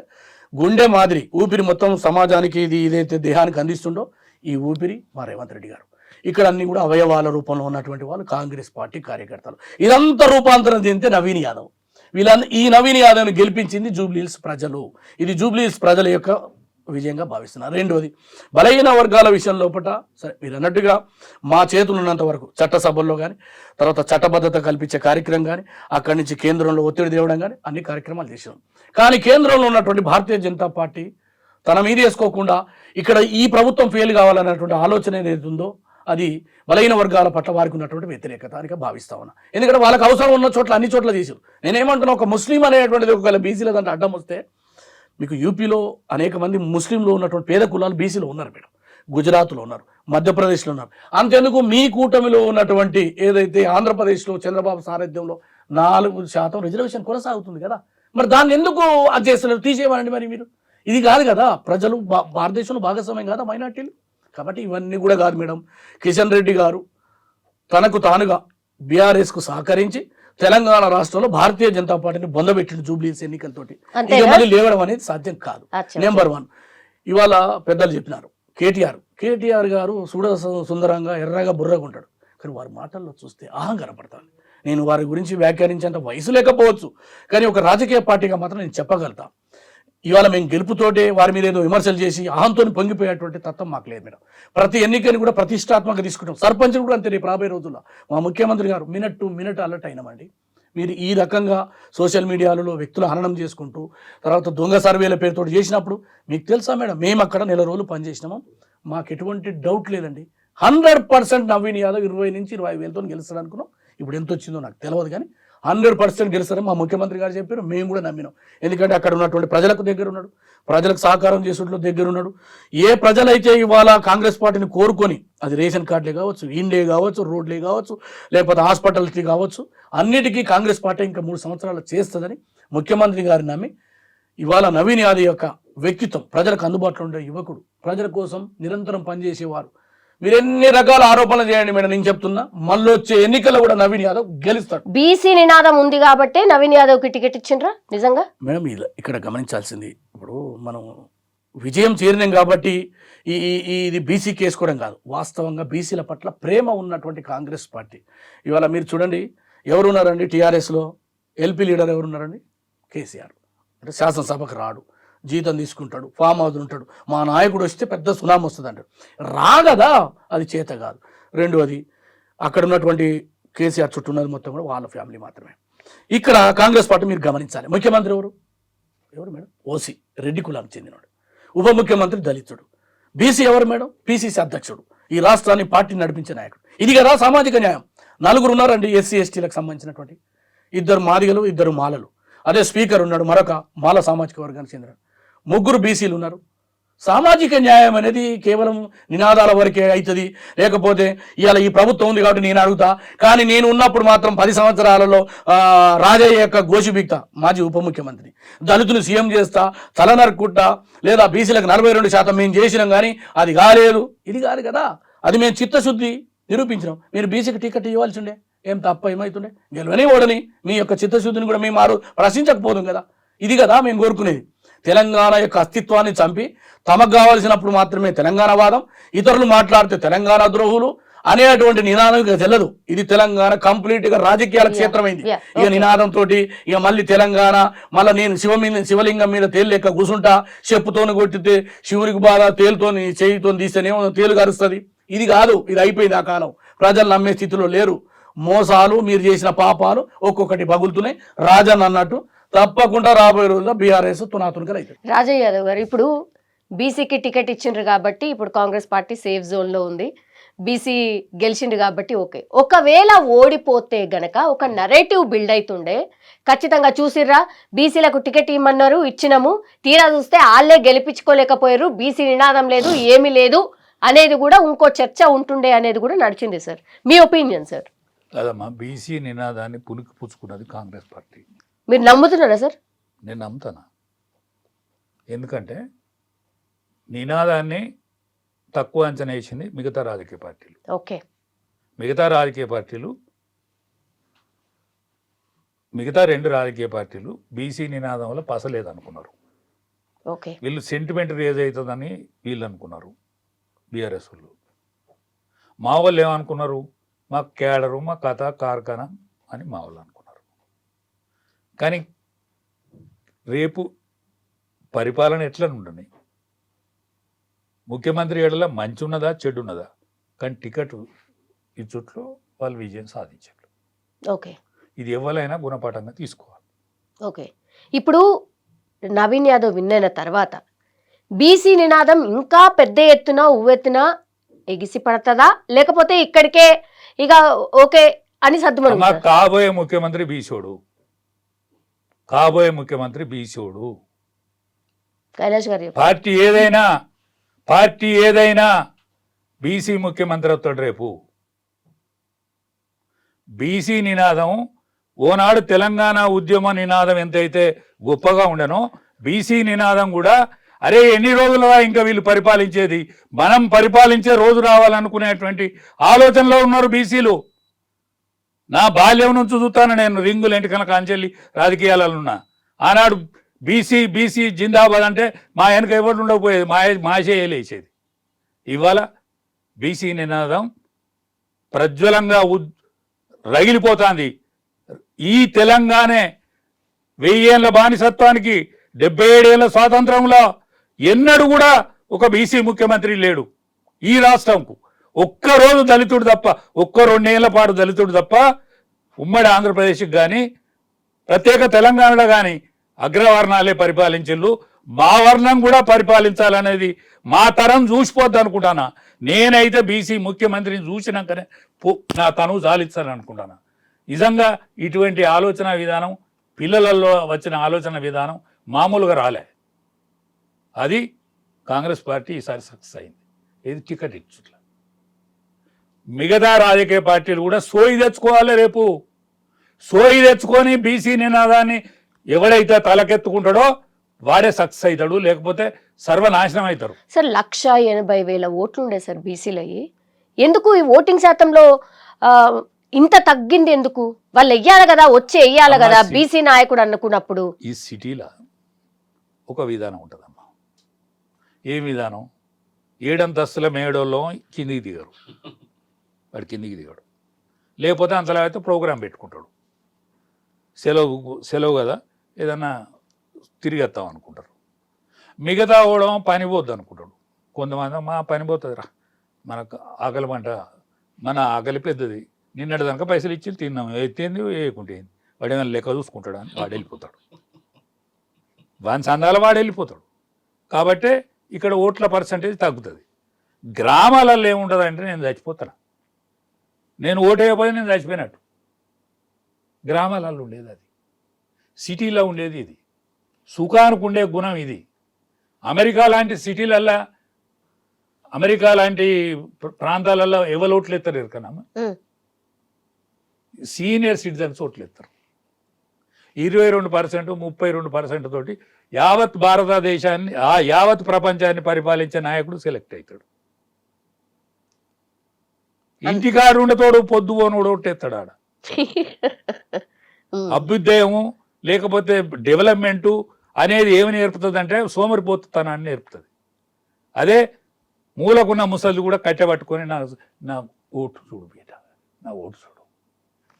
గుండె మాదిరి ఊపిరి మొత్తం సమాజానికి ఇదైతే దేహానికి అందిస్తుండో ఈ ఊపిరి మా రేవంత్ రెడ్డి గారు. ఇక్కడ అన్ని కూడా అవయవాల రూపంలో ఉన్నటువంటి వాళ్ళు కాంగ్రెస్ పార్టీ కార్యకర్తలు. ఇదంతా రూపాంతరం చెందితే నవీన్ యాదవ్. ఈ నవీన్ యాదవ్ని గెలిపించింది జూబ్లీహిల్స్ ప్రజలు. ఇది జూబ్లీహిల్స్ ప్రజల యొక్క విజయంగా భావిస్తున్నారు. రెండోది, బలహీన వర్గాల విషయం లోపల సరే మీరు అన్నట్టుగా మా చేతులు ఉన్నంత వరకు చట్టసభల్లో కానీ, తర్వాత చట్టబద్ధత కల్పించే కార్యక్రమం కానీ, అక్కడి నుంచి కేంద్రంలో ఒత్తిడి తేవడం కానీ అన్ని కార్యక్రమాలు చేసాం. కానీ కేంద్రంలో ఉన్నటువంటి భారతీయ జనతా పార్టీ తన మీద వేసుకోకుండా ఇక్కడ ఈ ప్రభుత్వం ఫెయిల్ కావాలన్నటువంటి ఆలోచన ఏదైతే ఉందో అది బలహీన వర్గాల పట్ల వారికి ఉన్నటువంటి వ్యతిరేకత అని భావిస్తా ఉన్నా. ఎందుకంటే వాళ్ళకి అవసరం ఉన్న చోట్ల అన్ని చోట్ల చేశారు. నేనేమంటున్నా, ఒక ముస్లిం అనేటువంటిది ఒకవేళ బీసీల దాంట్లో అడ్డం వస్తే, మీకు యూపీలో అనేక మంది ముస్లింలు ఉన్నటువంటి పేద కులాలు బీసీలో ఉన్నారు మేడం, గుజరాత్లో ఉన్నారు, మధ్యప్రదేశ్లో ఉన్నారు. అంతెందుకు మీ కూటమిలో ఉన్నటువంటి ఏదైతే ఆంధ్రప్రదేశ్లో చంద్రబాబు సారథ్యంలో 4% రిజర్వేషన్ కొనసాగుతుంది కదా, మరి దాన్ని ఎందుకు అది చేస్తున్నారు? తీసేయమనండి మరి మీరు. ఇది కాదు కదా, ప్రజలు భారతదేశంలో భాగస్వామ్యం కాదా మైనార్టీలు? కాబట్టి ఇవన్నీ కూడా కాదు మేడం. కిషన్ రెడ్డి గారు తనకు తానుగా బీఆర్ఎస్కు సహకరించి తెలంగాణ రాష్ట్రంలో భారతీయ జనతా పార్టీని బొందబెట్టిండు జూబ్లీహిల్స్ ఎన్నికలతోటి. ఇక మళ్ళీ లేవడం అనేది సాధ్యం కాదు. నెంబర్ 1, ఇవాళ పెద్దలు చెప్పినారు, కేటీఆర్ గారు సుందరంగా ఎర్రగా బుర్రగా ఉంటాడు, కానీ వారి మాటల్లో చూస్తే అహం కనపడతాను. నేను వారి గురించి వ్యాఖ్యానించేంత వయసు లేకపోవచ్చు, కానీ ఒక రాజకీయ పార్టీగా మాత్రం నేను చెప్పగలుగుతా. ఇవాళ మేము గెలుపుతోటే వారి మీద ఏదో విమర్శలు చేసి అహంతో పొంగిపోయేటువంటి తత్వం మాకు లేదు మేడం. ప్రతి ఎన్నికని కూడా ప్రతిష్టాత్మకంగా తీసుకుంటాం. సర్పంచ్లు కూడా అంతే. రేపు రాబోయే రోజుల్లో మా ముఖ్యమంత్రి గారు మినిట్ టు మినిట్ అలర్ట్ అయినామండి. మీరు ఈ రకంగా సోషల్ మీడియాలలో వ్యక్తులు హననం చేసుకుంటూ తర్వాత దొంగ సర్వేల పేరుతో చేసినప్పుడు మీకు తెలుసా మేడం, మేము అక్కడ నెల రోజులు పనిచేసినాము, మాకు ఎటువంటి డౌట్ లేదండి. 100% నవీన్ యాదవ్ 20 నుంచి 25 వేలతో గెలుస్తాడు అనుకున్నాం. ఇప్పుడు ఎంత వచ్చిందో నాకు తెలియదు, కానీ 100% గెలుస్తారని మా ముఖ్యమంత్రి గారు చెప్పారు. మేము కూడా నమ్మినాం. ఎందుకంటే అక్కడ ఉన్నటువంటి ప్రజలకు దగ్గర ఉన్నాడు, ప్రజలకు సహకారం చేసేట్లో దగ్గర ఉన్నాడు. ఏ ప్రజలైతే ఇవాళ కాంగ్రెస్ పార్టీని కోరుకొని, అది రేషన్ కార్డులే కావచ్చు, ఇండే కావచ్చు, రోడ్లే కావచ్చు, లేకపోతే హాస్పిటల్కి కావచ్చు, అన్నిటికీ కాంగ్రెస్ పార్టీ ఇంకా 3 సంవత్సరాలు చేస్తుందని ముఖ్యమంత్రి గారిని నమ్మి ఇవాళ నవీన్ యాదవ్ యొక్క వ్యక్తిత్వం, ప్రజలకు అందుబాటులో ఉండే యువకుడు, ప్రజల కోసం నిరంతరం పనిచేసేవారు. మీరు ఎన్ని రకాల ఆరోపణలు చేయండి మేడం, నేను చెప్తున్నా మళ్ళీ వచ్చే ఎన్నికల్లో కూడా నవీన్ యాదవ్ గెలుస్తాడు. బీసీ నినాదం ఉంది కాబట్టి నవీన్ యాదవ్ కి టికెట్ ఇచ్చిండ్రా నిజంగా? మేడం ఇక్కడ గమనించాల్సింది, ఇప్పుడు మనం విజయం చేరినాం కాబట్టి ఇది బీసీ కేసుకోవడం కాదు, వాస్తవంగా బీసీల పట్ల ప్రేమ ఉన్నటువంటి కాంగ్రెస్ పార్టీ. ఇవాళ మీరు చూడండి ఎవరున్నారండి టీఆర్ఎస్లో, ఎల్పీ లీడర్ ఎవరున్నారండి? కేసీఆర్. అంటే శాసనసభకు రాడు, జీతం తీసుకుంటాడు, ఫామ్ హౌస్ ఉంటాడు, మా నాయకుడు వస్తే పెద్ద సునామీ వస్తుంది అంటాడు. రాగదా, అది చేత కాదు. రెండవది అక్కడ ఉన్నటువంటి కేసీఆర్ చుట్టూ ఉన్నది మొత్తం కూడా వాళ్ళ ఫ్యామిలీ మాత్రమే. ఇక్కడ కాంగ్రెస్ పార్టీ మీరు గమనించాలి. ముఖ్యమంత్రి ఎవరు మేడం? ఓసీ, రెడ్డి కులానికి చెందినవాడు. ఉప ముఖ్యమంత్రి దళితుడు. బీసీ ఎవరు మేడం? పిసిసి అధ్యక్షుడు, ఈ రాష్ట్రాన్ని పార్టీ నడిపించే నాయకుడు. ఇది కదా సామాజిక న్యాయం. 4 ఉన్నారండి ఎస్సీ ఎస్టీలకు సంబంధించినటువంటి, 2 మాదిగలు, 2 మాలలు. అదే స్పీకర్ ఉన్నాడు, మరొక మాల సామాజిక వర్గానికి చెందిన 3 బీసీలు ఉన్నారు. సామాజిక న్యాయం అనేది కేవలం నినాదాల వరకే అవుతుంది. లేకపోతే ఇవాళ ఈ ప్రభుత్వం ఉంది కాబట్టి నేను అడుగుతా, కానీ నేను ఉన్నప్పుడు మాత్రం 10 సంవత్సరాలలో రాజయ్య యొక్క గోషిబిక్త, మాజీ ఉప ముఖ్యమంత్రి, దళితులు సీఎం చేస్తా, తలనరుక్కుంటా, లేదా బీసీలకు 42% మేము చేసినాం, కానీ అది కాలేదు. ఇది కాదు కదా, అది మేము చిత్తశుద్ధి నిరూపించినాం. మీరు బీసీకి టికెట్ ఇవ్వాల్సి ఉండే, ఏం తప్ప ఏమవుతుండే? గెలవని ఓడని మీ యొక్క చిత్తశుద్ధిని కూడా మేము ప్రశ్నించకపోదు కదా. ఇది కదా మేము కోరుకునేది. తెలంగాణ యొక్క అస్తిత్వాన్ని చంపి తమకు కావాల్సినప్పుడు మాత్రమే తెలంగాణ వాదం, ఇతరులు మాట్లాడితే తెలంగాణ ద్రోహులు అనేటువంటి నినాదం ఇక తెల్లదు. ఇది తెలంగాణ కంప్లీట్ గా రాజకీయాల క్షేత్రమైంది. ఇక నినాదం తోటి ఇక మళ్ళీ తెలంగాణ, మళ్ళీ నేను శివలింగం మీద తేలు లెక్క కూసుంటా, చెప్పుతోని కొట్టితే శివునికి బాధ, తేలుతోని చేయితో తీస్తేనేమో తేలు కరుస్తుంది. ఇది కాదు, ఇది అయిపోయింది. ఆ కాలం ప్రజలు నమ్మే స్థితిలో లేరు. మోసాలు, మీరు చేసిన పాపాలు ఒక్కొక్కటి పగులుతున్నాయి. రాజన్ అన్నట్టు తప్పకుండా రాబోయే రోజుల్లో బీఆర్ఎస్ తునాతునకలు అవుతుంది. రాజయ్య యాదవ్ గారు, ఇప్పుడు బీసీకి టికెట్ ఇచ్చిండ్రు కాబట్టి ఇప్పుడు కాంగ్రెస్ పార్టీ సేఫ్ జోన్లో ఉంది. బీసీ గెలిచిండు కాబట్టి ఓకే. ఒకవేళ ఓడిపోతే గనక ఒక నరేటివ్ బిల్డ్ అవుతుండే, ఖచ్చితంగా చూసిర్రా బీసీలకు టికెట్ ఇమ్మన్నారు, ఇచ్చినాము, తీరా చూస్తే వాళ్ళే గెలిపించుకోలేకపోయారు, బీసీ నినాదం లేదు, ఏమీ లేదు అనేది కూడా ఇంకో చర్చ ఉంటుండే అనేది కూడా నడిచింది సార్. మీ ఒపీనియన్ సార్? అదమ్మా, బీసీ నినాదాన్ని పునికి పుచ్చుకున్నది కాంగ్రెస్ పార్టీ. మీరు నమ్ముతున్నారా సార్? నేను నమ్ముతాను. ఎందుకంటే నినాదాన్ని తక్కువ అంచనా వేసింది మిగతా రాజకీయ పార్టీలు. ఓకే, మిగతా 2 రాజకీయ పార్టీలు బీసీ నినాదం వల్ల పసలేదనుకున్నారు. ఓకే, వీళ్ళు సెంటిమెంట్ రేజ్ అవుతుందని వీళ్ళు అనుకున్నారు. బీఆర్ఎస్ వాళ్ళు, మా వాళ్ళు ఏమనుకున్నారు? మా కేడరు, మా కథ కార్ఖానా అని మా వాళ్ళు అనుకున్నారు. కానీ రేపు పరిపాలన ఎట్లా ఉండని, ముఖ్యమంత్రి ఏడల మంచి ఉన్నదా చెడు ఉన్నదా, కానీ టికెట్ ఇచ్చుట్లో వాళ్ళు విజయం సాధించారు. ఓకే, ఇది ఎవరైనా గుణపాఠంగా తీసుకోవాలి. ఓకే. ఇప్పుడు నవీన్ యాదవ్ విన్న తర్వాత బీసీ నినాదం ఇంకా పెద్ద ఎత్తున ఉవ్వెత్తున ఎగిసి పడుతుందా, లేకపోతే ఇక్కడికే ఇక ఓకే అని సర్దుమని? కాబోయే ముఖ్యమంత్రి బీసోడు, కాబోయే ముఖ్యమంత్రి బీసోడు. కైలాష్ గారు, పార్టీ ఏదైనా బీసీ ముఖ్యమంత్రి అవుతాడు రేపు. బీసీ నినాదం ఓనాడు తెలంగాణ ఉద్యమ నినాదం ఎంతైతే గొప్పగా ఉండనో, బీసీ నినాదం కూడా అరే ఎన్ని రోజులుగా ఇంకా వీళ్ళు పరిపాలించేది, మనం పరిపాలించే రోజు రావాలనుకునేటువంటి ఆలోచనలో ఉన్నారు బీసీలు. నా బాల్యం నుంచి చూస్తాను నేను, రింగులు ఎంటికల కాంచెల్లి రాజకీయాలలో ఉన్నా. ఆనాడు బీసీ జిందాబాద్ అంటే మా వెనక ఎవరు ఉండకపోయేది, మాయేసేది. ఇవాళ బీసీ నినాదం ప్రజ్వలంగా రగిలిపోతుంది. ఈ తెలంగాణే 1000 ఏళ్ల బానిసత్వానికి 77 ఏళ్ల స్వాతంత్రంలో ఎన్నడూ కూడా ఒక బీసీ ముఖ్యమంత్రి లేడు ఈ రాష్ట్రంకు. ఒక్కరోజు దళితుడు తప్ప, 2 ఏళ్ల పాటు దళితుడు తప్ప ఉమ్మడి ఆంధ్రప్రదేశ్కి కానీ ప్రత్యేక తెలంగాణలో కానీ అగ్రవర్ణాలే పరిపాలించిళ్ళు. మా వర్ణం కూడా పరిపాలించాలనేది మా తరం చూసిపోద్ది అనుకుంటానా. నేనైతే బీసీ ముఖ్యమంత్రిని చూసినాకనే నా తనువు సాధించాలనుకుంటాను. నిజంగా ఇటువంటి ఆలోచన విధానం పిల్లలలో వచ్చిన ఆలోచన విధానం మామూలుగా రాలే. అది కాంగ్రెస్ పార్టీ ఈసారి సక్సెస్ అయింది. ఇది టికెట్ ఇచ్చుట్ల. మిగతా రాజకీయ పార్టీలు కూడా సోయి తెచ్చుకోవాలి. రేపు సోయి తెచ్చుకొని బీసీ నినాదాన్ని ఎవడైతే తలకెత్తుకుంటాడో వాడే సక్సెస్ అవుతాడు, లేకపోతే సర్వనాశనం అవుతారు. సార్ 1,80,000 ఓట్లు ఉండే సార్ బీసీలు అయ్యి, ఎందుకు ఈ ఓటింగ్ శాతంలో ఇంత తగ్గింది? ఎందుకు? వాళ్ళు వెయ్యాలి కదా, వెయ్యాలి కదా బీసీ నాయకుడు అనుకున్నప్పుడు. ఈ సిటీలో ఒక విధానం ఉంటుందమ్మా. ఏ విధానం? 7 అంతస్తుల మేడోళ్ళం కిందికి దిగరు, వాడు కిందికి దిగాడు. లేకపోతే అంతలా అయితే ప్రోగ్రాం పెట్టుకుంటాడు, సెలవు కదా ఏదన్నా తిరిగేస్తాం అనుకుంటారు. మిగతా కూడా పని పోద్ది అనుకుంటాడు. కొంతమంది మా పని పోతుందిరా, మనకు ఆకలి మంట, మన ఆకలి పెద్దది, నిన్నటి దాకా పైసలు ఇచ్చి తిన్నాం, ఎత్తేంది వేయకుంటే వాడు ఏమైనా లెక్క చూసుకుంటాడు అని వాడు వెళ్ళిపోతాడు, వాని సందాల వాడు వెళ్ళిపోతాడు. కాబట్టి ఇక్కడ ఓట్ల పర్సంటేజ్ తగ్గుతుంది. గ్రామాలలో ఏముంటుంది అంటే నేను చచ్చిపోతాను, నేను ఓటు వేయకపోతే నేను చచ్చిపోయినట్టు. గ్రామాలలో ఉండేది అది, సిటీలో ఉండేది ఇది. సుఖానికి ఉండే గుణం ఇది. అమెరికా లాంటి సిటీలల్లో, అమెరికా లాంటి ప్రాంతాలలో ఎవరు ఓట్లు ఎత్తారు ఎరకనమ్మా? సీనియర్ సిటిజన్స్ ఓట్లు ఎత్తారు. 22%, 32% తోటి యావత్ భారతదేశాన్ని, యావత్ ప్రపంచాన్ని పరిపాలించే నాయకుడు సెలెక్ట్ అవుతాడు. ఇంటికాడు ఉండతోడు పొద్దు పోనోడు ఓటేస్తాడు ఆడ. అభ్యుదయము లేకపోతే డెవలప్మెంటు అనేది ఏమి నేర్పుతుంది అంటే సోమరిపోతుతనాన్ని నేర్పుతుంది. అదే మూలకున్న ముసలి కూడా కట్టెపట్టుకొని నా ఓటు చూడు బీట, నా ఓటు చూడు,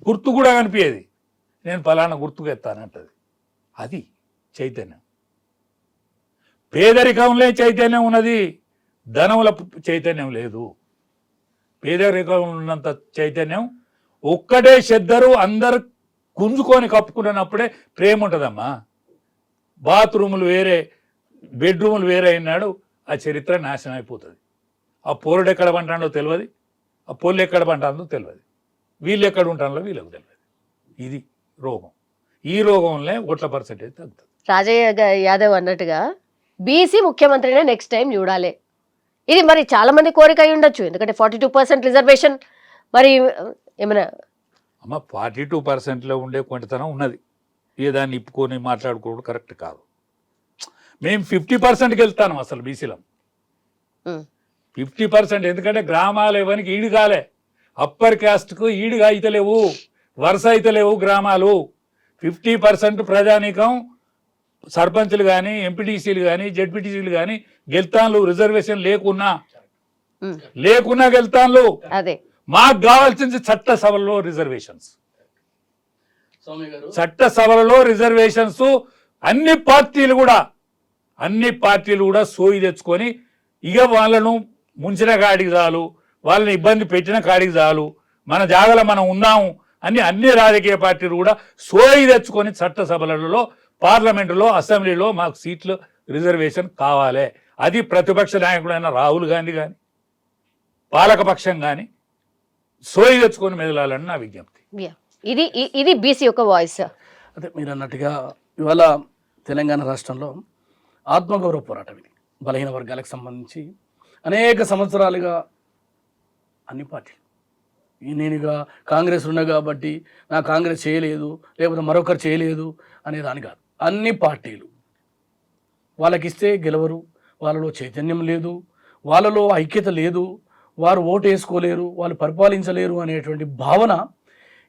గుర్తు కూడా కనిపించేది, నేను ఫలానా గుర్తుకు ఎత్తానంటది. అది చైతన్యం. పేదరికంలో చైతన్యం ఉన్నది, ధనముల చైతన్యం లేదు. పేదరికంలో ఉన్నంత చైతన్యం ఒక్కటే శ్రద్ధరు అందరు గుంజుకొని కప్పుకున్నప్పుడే ప్రేమ ఉంటుందమ్మా. బాత్రూములు వేరే, బెడ్రూములు వేరే అయినాడు ఆ చరిత్ర నాశనం అయిపోతుంది. ఆ పోరుడు ఎక్కడ పంటాడో తెలియదు, ఆ పొల్లు ఎక్కడ పంటాడో తెలియదు, వీళ్ళు ఎక్కడ ఉంటాడో వీళ్ళకి తెలియదు. ఇది రోగం. ఈ రోగంలో ఓట్ల పర్సెంటేజ్ తగ్గుతుంది. రాజయ్య యాదవ్ అన్నట్టుగా బీసీ ముఖ్యమంత్రినే నెక్స్ట్ టైం చూడాలి. ఇది మరి చాలా మంది కోరిక అయి ఉండొచ్చు, ఎందుకంటే 42% రిజర్వేషన్. మరి ఏమైనా అమ్మ 42%లో ఉండే కొంటతనం ఉన్నది, ఏ దాన్ని ఇప్పుకొని మాట్లాడుకోవడం కరెక్ట్ కాదు. మేము 50%కి వెళ్తాను అసలు బీసీలో. 50%, ఎందుకంటే గ్రామాలు ఎవరికి ఈడు కాలే, అప్పర్ క్యాస్ట్కు ఈడుగా అయితలేవు, వరుస అయితలేవు గ్రామాలు. 50% ప్రజానీకం, సర్పంచ్లు కానీ, ఎంపీటీసీలు కానీ, జెడ్పీటీసీలు కానీ గెలుతాన్లు, రిజర్వేషన్ లేకున్నా గెలుతాన్లు. అదే మాకు కావాల్సింది చట్టసభలలో రిజర్వేషన్స్. చట్టసభలలో రిజర్వేషన్స్ అన్ని పార్టీలు కూడా సోయి తెచ్చుకొని ఇక వాళ్ళను ముంచిన కాడికి చాలు, వాళ్ళని ఇబ్బంది పెట్టిన కాడికి చాలు, మన జాగలో మనం ఉన్నాము అని అన్ని రాజకీయ పార్టీలు కూడా సోయి తెచ్చుకొని చట్టసభలలో, పార్లమెంటులో, అసెంబ్లీలో మాకు సీట్లు రిజర్వేషన్ కావాలి. అది ప్రతిపక్ష నాయకుడైన రాహుల్ గాంధీ కానీ, పాలకపక్షం కానీ సోయి తెచ్చుకొని మెదలాలని నా విజ్ఞప్తి. ఇది బీసీ యొక్క వాయిస్. అదే మీరు అన్నట్టుగా ఇవాళ తెలంగాణ రాష్ట్రంలో ఆత్మగౌరవ పోరాటం ఇది. బలహీన వర్గాలకు సంబంధించి అనేక సంవత్సరాలుగా అన్ని పార్టీలు, నేనుగా కాంగ్రెస్ ఉన్నా కాబట్టి నా కాంగ్రెస్ చేయలేదు లేకపోతే మరొకరు చేయలేదు అనేదాని కాదు. అన్ని పార్టీలు వాళ్ళకిస్తే గెలవరు, వాళ్ళలో చైతన్యం లేదు, వాళ్ళలో ఐక్యత లేదు, వారు ఓటు వేసుకోలేరు, వాళ్ళు పరిపాలించలేరు అనేటువంటి భావన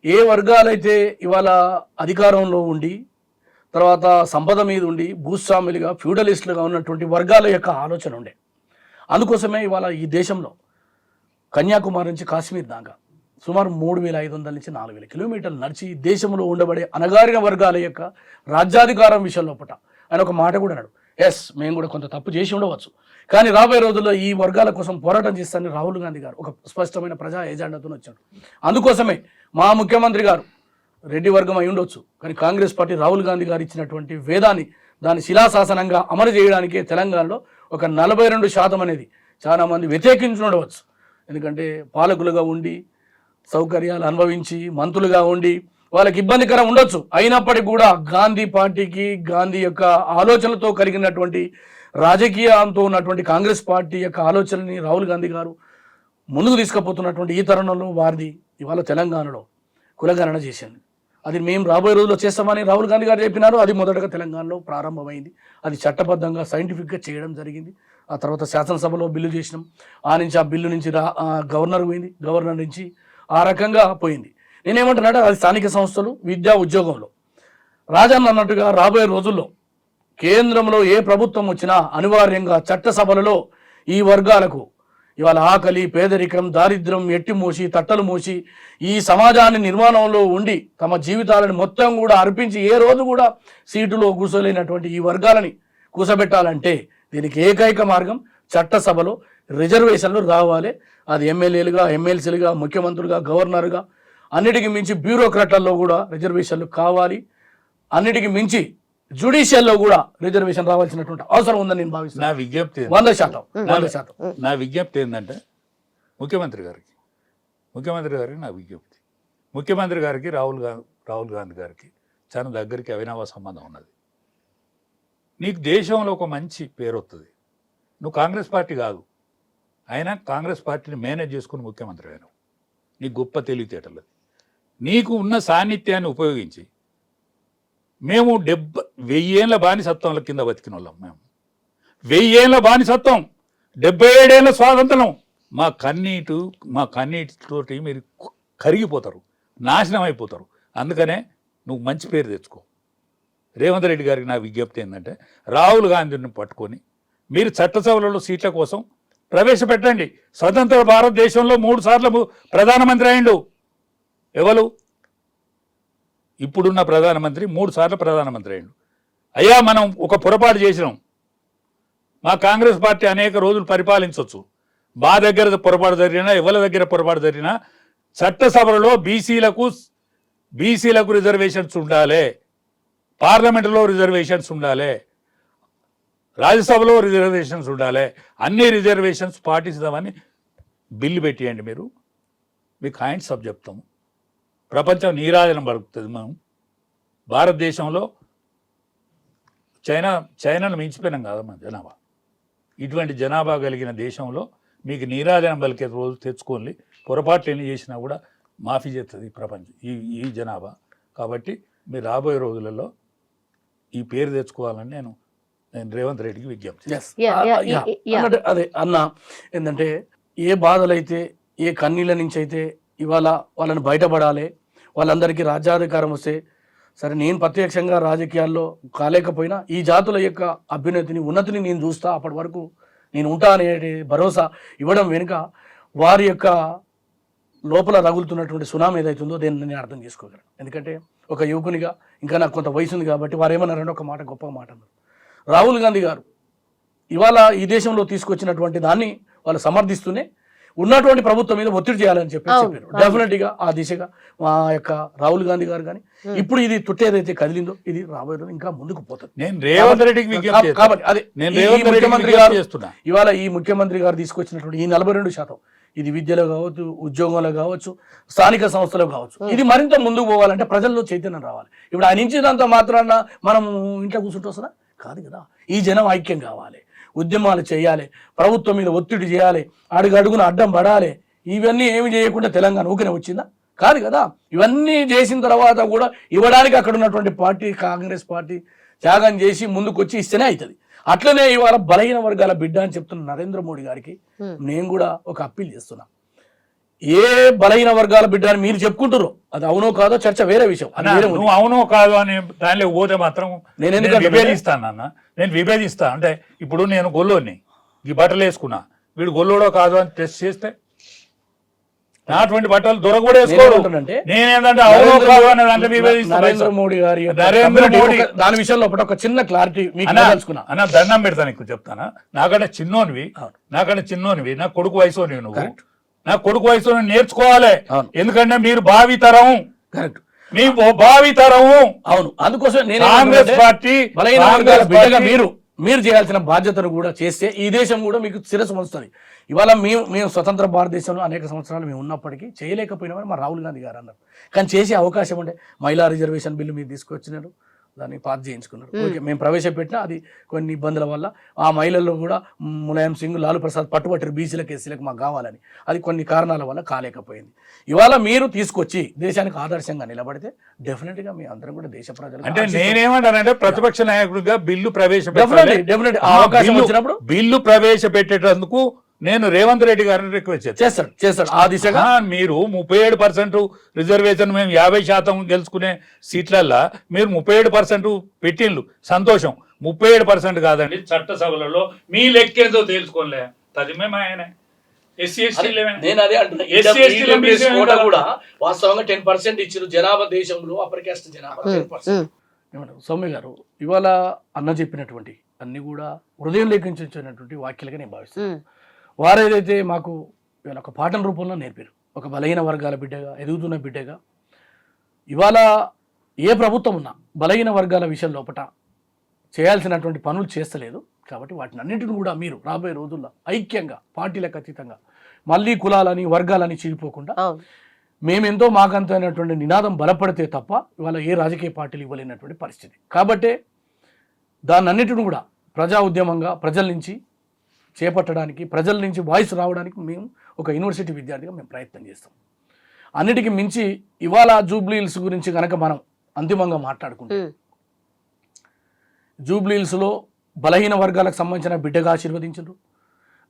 ఏ వర్గాలైతే ఇవాళ అధికారంలో ఉండి తర్వాత సంపద మీద ఉండి భూస్వాములుగా, ఫ్యూడలిస్టులుగా ఉన్నటువంటి వర్గాల యొక్క ఆలోచన ఉండే. అందుకోసమే ఇవాళ ఈ దేశంలో కన్యాకుమారి నుంచి కాశ్మీర్ దాకా సుమారు 3500 నుంచి 4000 కిలోమీటర్లు నడిచి దేశంలో ఉండబడే అణగారిన వర్గాల యొక్క రాజ్యాధికారం విషయంలో ఆయన ఒక మాట కూడా అన్నాడు, ఎస్ మేము కూడా కొంత తప్పు చేసి ఉండవచ్చు, కానీ రాబోయే రోజుల్లో ఈ వర్గాల కోసం పోరాటం చేస్తానని రాహుల్ గాంధీ గారు ఒక స్పష్టమైన ప్రజా ఎజెండాతో వచ్చాడు. అందుకోసమే మా ముఖ్యమంత్రి గారు రెడ్డి వర్గం అయి ఉండొచ్చు, కానీ కాంగ్రెస్ పార్టీ రాహుల్ గాంధీ గారు ఇచ్చినటువంటి వేదాన్ని దాని శిలాశాసనంగా అమలు చేయడానికే తెలంగాణలో ఒక 42% అనేది చాలా మంది వ్యతిరేకించి ఉండవచ్చు. ఎందుకంటే పాలకులుగా ఉండి సౌకర్యాలు అనుభవించి మంత్రులుగా ఉండి వాళ్ళకి ఇబ్బందికరం ఉండొచ్చు, అయినప్పటికీ కూడా గాంధీ పార్టీకి, గాంధీ యొక్క ఆలోచనలతో కలిగినటువంటి రాజకీయంతో ఉన్నటువంటి కాంగ్రెస్ పార్టీ యొక్క ఆలోచనని రాహుల్ గాంధీ గారు ముందుకు తీసుకుపోతున్నటువంటి ఈ తరుణంలో వారిది ఇవాళ తెలంగాణలో కులగణన చేసింది. అది మేము రాబోయే రోజుల్లో చేస్తామని రాహుల్ గాంధీ గారు చెప్పినారు. అది మొదటగా తెలంగాణలో ప్రారంభమైంది. అది చట్టబద్ధంగా సైంటిఫిక్గా చేయడం జరిగింది. ఆ తర్వాత శాసనసభలో బిల్లు చేసినాం. ఆ బిల్లు నుంచి గవర్నర్ పోయింది, గవర్నర్ నుంచి ఆ రకంగా పోయింది. నేనేమంటున్నాడు, అది స్థానిక సంస్థలు, విద్యా, ఉద్యోగంలో రాజన్న అన్నట్టుగా రాబోయే రోజుల్లో కేంద్రంలో ఏ ప్రభుత్వం వచ్చినా అనివార్యంగా చట్టసభలలో ఈ వర్గాలకు ఇవాళ ఆకలి, పేదరికం, దారిద్ర్యం ఎట్టి మోసి తట్టలు మోసి ఈ సమాజాన్ని నిర్మాణంలో ఉండి తమ జీవితాలను మొత్తం కూడా అర్పించి ఏ రోజు కూడా సీటులో కూర్చోలేనటువంటి ఈ వర్గాలని కూసబెట్టాలంటే దీనికి ఏకైక మార్గం చట్టసభలో రిజర్వేషన్లు రావాలి. అది ఎమ్మెల్యేలుగా, ఎమ్మెల్సీలుగా, ముఖ్యమంత్రులుగా, గవర్నర్గా, అన్నిటికీ మించి బ్యూరోక్రాట్లలో కూడా రిజర్వేషన్లు కావాలి. అన్నిటికీ మించి జ్యుడిషియల్లో కూడా రిజర్వేషన్ రావాల్సినటువంటి అవసరం ఉందని నేను భావిస్తున్నాను. నా విజ్ఞప్తి 100%. నా విజ్ఞప్తి ఏంటంటే ముఖ్యమంత్రి గారికి నా విజ్ఞప్తి, ముఖ్యమంత్రి గారికి రాహుల్ గాంధీ గారికి చాలా దగ్గరికి అవినావ సంబంధం ఉన్నది. నీకు దేశంలో ఒక మంచి పేరు వస్తుంది. నువ్వు కాంగ్రెస్ పార్టీ కాదు, అయినా కాంగ్రెస్ పార్టీని మేనేజ్ చేసుకుని ముఖ్యమంత్రి అయినావు. నీకు గొప్ప తెలివితేటలు. నీకు ఉన్న సాన్నిధ్యాన్ని ఉపయోగించి మేము 1000 ఏళ్ళ బానిసత్వంల కింద బతికిన వాళ్ళం. మేము 1000 ఏళ్ళ బానిసత్వం, 77 ఏళ్ళ స్వాతంత్రం. మా కన్నీటితోటి మీరు కరిగిపోతారు, నాశనం అయిపోతారు. అందుకనే నువ్వు మంచి పేరు తెచ్చుకో. రేవంత్ రెడ్డి గారికి నా విజ్ఞప్తి ఏంటంటే రాహుల్ గాంధీని పట్టుకొని మీరు చట్టసభలలో సీట్ల కోసం ప్రవేశపెట్టండి. స్వతంత్ర భారతదేశంలో 3 సార్లు ప్రధానమంత్రి అయిండు. ఎవరు? ఇప్పుడున్న ప్రధానమంత్రి 3 సార్లు ప్రధానమంత్రి అయిండు. అయ్యా, మనం ఒక పొరపాటు చేసినాం. మా కాంగ్రెస్ పార్టీ అనేక రోజులు పరిపాలించవచ్చు. మా దగ్గర పొరపాటు జరిగినా, ఎవరి దగ్గర పొరపాటు జరిగినా చట్టసభలలో బీసీలకు రిజర్వేషన్స్ ఉండాలి, పార్లమెంటులో రిజర్వేషన్స్ ఉండాలి, రాజ్యసభలో రిజర్వేషన్స్ ఉండాలి. అన్ని రిజర్వేషన్స్ పాటిస్తామని బిల్లు పెట్టేయండి. మీకు హ్యాండ్స్ అప్ చెప్తాము. ప్రపంచం నీరాజనం పలుకుతుంది. మనం భారతదేశంలో చైనాను మించిపోయినాం కాదమ్మా జనాభా. ఇటువంటి జనాభా కలిగిన దేశంలో మీకు నీరాజనం పలికే రోజు తెచ్చుకోండి. పొరపాట్లు ఎన్ని చేసినా కూడా మాఫీ చేస్తుంది ప్రపంచం ఈ జనాభా. కాబట్టి మీరు రాబోయే రోజులలో ఈ పేరు తెచ్చుకోవాలని నేను రేవంత్ రెడ్డికి విజ్ఞప్తి. అదే అన్న ఏంటంటే ఏ బాధలైతే, ఏ కన్నీళ్ళ నుంచి అయితే ఇవాళ వాళ్ళని బయటపడాలి, వాళ్ళందరికీ రాజ్యాధికారం వస్తే సరే. నేను ప్రత్యక్షంగా రాజకీయాల్లో కాలేకపోయినా ఈ జాతుల యొక్క అభ్యున్నతిని, ఉన్నతిని నేను చూస్తా. అప్పటి వరకు నేను ఉంటా అనే భరోసా ఇవ్వడం వెనుక వారి యొక్క లోపల రగులుతున్నటువంటి సునామీ ఏదైతుందో దీన్ని నేను అర్థం చేసుకోగలను. ఎందుకంటే ఒక యువకునిగా ఇంకా నాకు కొంత వయసు ఉంది కాబట్టి వారు ఏమన్నారంటే ఒక మాట, గొప్ప మాట అన్నారు. రాహుల్ గాంధీ గారు ఇవాళ ఈ దేశంలో తీసుకొచ్చినటువంటి దాన్ని వాళ్ళు సమర్థిస్తూనే ఉన్నటువంటి ప్రభుత్వం మీద ఒత్తిడి చేయాలని చెప్పారు. డెఫినెట్గా ఆ దిశగా మా యొక్క రాహుల్ గాంధీ గారు కానీ ఇప్పుడు ఇది ఏదైతే కదిలిందో ఇది రాబోయే రోజు ఇంకా ముందుకు పోతుంది. నేను రేవంత్ రెడ్డికి కాబట్టి అదే ముఖ్యమంత్రి గారు ఇవాళ ఈ ముఖ్యమంత్రి గారు తీసుకొచ్చినటువంటి ఈ 42%, ఇది విద్యలో కావచ్చు, ఉద్యోగంలో కావచ్చు, స్థానిక సంస్థలో కావచ్చు, ఇది మరింత ముందుకు పోవాలంటే ప్రజల్లో చైతన్యం రావాలి. ఇప్పుడు ఆయన ఇచ్చినంత మాత్రాన మనం ఇంట్లో కూర్చుంటూ వస్తుందా? కాదు కదా. ఈ జనం ఐక్యం కావాలి, ఉద్యమాలు చేయాలి, ప్రభుత్వం మీద ఒత్తిడి చేయాలి, అడుగడుగున అడ్డం పడాలి. ఇవన్నీ ఏమి చేయకుండా తెలంగాణ ఊకినే వచ్చిందా? కాదు కదా. ఇవన్నీ చేసిన తర్వాత కూడా ఇవ్వడానికి అక్కడ ఉన్నటువంటి పార్టీ, కాంగ్రెస్ పార్టీ త్యాగం చేసి ముందుకు వచ్చి ఇస్తేనే అవుతుంది. అట్లనే ఇవాళ బలహీన వర్గాల బిడ్డ అని చెప్తున్న నరేంద్ర మోడీ గారికి నేను కూడా ఒక అప్పీల్ చేస్తున్నా. ఏ బలహీన వర్గాల బిడ్డ అని మీరు చెప్పుకుంటారో అది అవునో కాదో చర్చ వేరే విషయం. నువ్వు అవునో కాదో అని దానిలో పోతే మాత్రం నేను విభేదిస్తా. అంటే ఇప్పుడు నేను గొల్లోని ఈ బట్టలు వేసుకున్నా, వీడు గొల్లోడో కాదో అని టెస్ట్ చేస్తే నాటువంటి బట్టలు దొరకకూడదు వేసుకోవాలంటే నేనేంటంటే అవునో కాదో అని దాంట్లో విభేదిస్తా. నరేంద్ర మోడీ దాని విషయంలో ఒక చిన్న క్లారిటీ అన్న దండం పెడతాను. నీకు చెప్తానా, నాకంటే చిన్నోనివి, నా కొడుకు వయసు నువ్వు, నా కొడుకు వయసు నేర్చుకోవాలి. ఎందుకంటే మీరు భావితరం, అవును. అందుకోసం కాంగ్రెస్ పార్టీ మీరు చేయాల్సిన బాధ్యతను కూడా చేస్తే ఈ దేశం కూడా మీకు శిరస్సు వస్తుంది. ఇవాళ మేము స్వతంత్ర భారతదేశంలో అనేక సంవత్సరాలు మేము ఉన్నప్పటికీ చేయలేకపోయినామని మా రాహుల్ గాంధీ గారు అన్నారు. కానీ చేసే అవకాశం ఉండే. మహిళా రిజర్వేషన్ బిల్లు మీరు తీసుకొచ్చినారు, దాన్ని పాస్ చేయించుకున్నారు. ఓకే, మేము ప్రవేశపెట్టినా అది కొన్ని ఇబ్బందుల వల్ల ఆ మహిళల్లో కూడా ములాయం సింగ్, లాలూ ప్రసాద్ పట్టుబట్టారు బీసీలకు, ఎస్సీలకు మాకు కావాలని. అది కొన్ని కారణాల వల్ల కాలేకపోయింది. ఇవాళ మీరు తీసుకొచ్చి దేశానికి ఆదర్శంగా నిలబడితే డెఫినెట్గా మీ అందరం కూడా దేశ ప్రజలు. అంటే నేనేమంటానంటే ప్రతిపక్ష నాయకుడిగా బిల్లు బిల్లు ప్రవేశపెట్టేటందుకు నేను రేవంత్ రెడ్డి గారిని రిక్వెస్ట్ చేస్తాడు ఆ దిశగా. మీరు 37% రిజర్వేషన్, మేము 50% గెలుచుకునే సీట్లల్లో మీరు 37% పెట్టిండ్రు, సంతోషం. 37% కాదండి, చట్టసభలలో మీ లెక్కేందో తెలుసుకోలే. తదిమే ఆయనే ఎస్సీ ఎస్టీ నేను అదే అంటున్నా. SC, ST లో EWS మీసేం కోటా కదా? కూడా వాస్తవంగా 10% ఇచ్చారు జనాభా దేశంలో అప్పర్ క్యాస్ట్ జనాభా 10%. ఏమంటారు సౌమ్య గారు? ఇవాళ అన్న చెప్పినటువంటి అన్ని కూడా హృదయం లేఖించినటువంటి వాక్యాలుగా నేను భావిస్తున్నాను. వారు ఏదైతే మాకు ఇవాళ ఒక పాఠం రూపంలో నేర్పారు, ఒక బలహీన వర్గాల బిడ్డగా, ఎదుగుతున్న బిడ్డగా, ఇవాళ ఏ ప్రభుత్వం ఉన్నా బలహీన వర్గాల విషయం లోపల చేయాల్సినటువంటి పనులు చేస్తలేదు. కాబట్టి వాటిని అన్నింటిని కూడా మీరు రాబోయే రోజుల్లో ఐక్యంగా, పార్టీలకు అతీతంగా, మళ్ళీ కులాలని వర్గాలని చీలిపోకుండా మేమెంతో మాకంతో అయినటువంటి నినాదం బలపడితే తప్ప ఇవాళ ఏ రాజకీయ పార్టీలు ఇవ్వలేనటువంటి పరిస్థితి. కాబట్టి దాన్ని అన్నిటిని కూడా ప్రజా ఉద్యమంగా ప్రజల నుంచి చేపట్టడానికి, ప్రజల నుంచి వాయిస్ రావడానికి మేము ఒక యూనివర్సిటీ విద్యార్థిగా మేము ప్రయత్నం చేస్తాం. అన్నిటికీ మించి ఇవాళ జూబ్లీ హిల్స్ గురించి కనుక మనం అంతిమంగా మాట్లాడుకుంటే, జూబ్లీ హిల్స్లో బలహీన వర్గాలకు సంబంధించిన బిడ్డగా ఆశీర్వదించారు.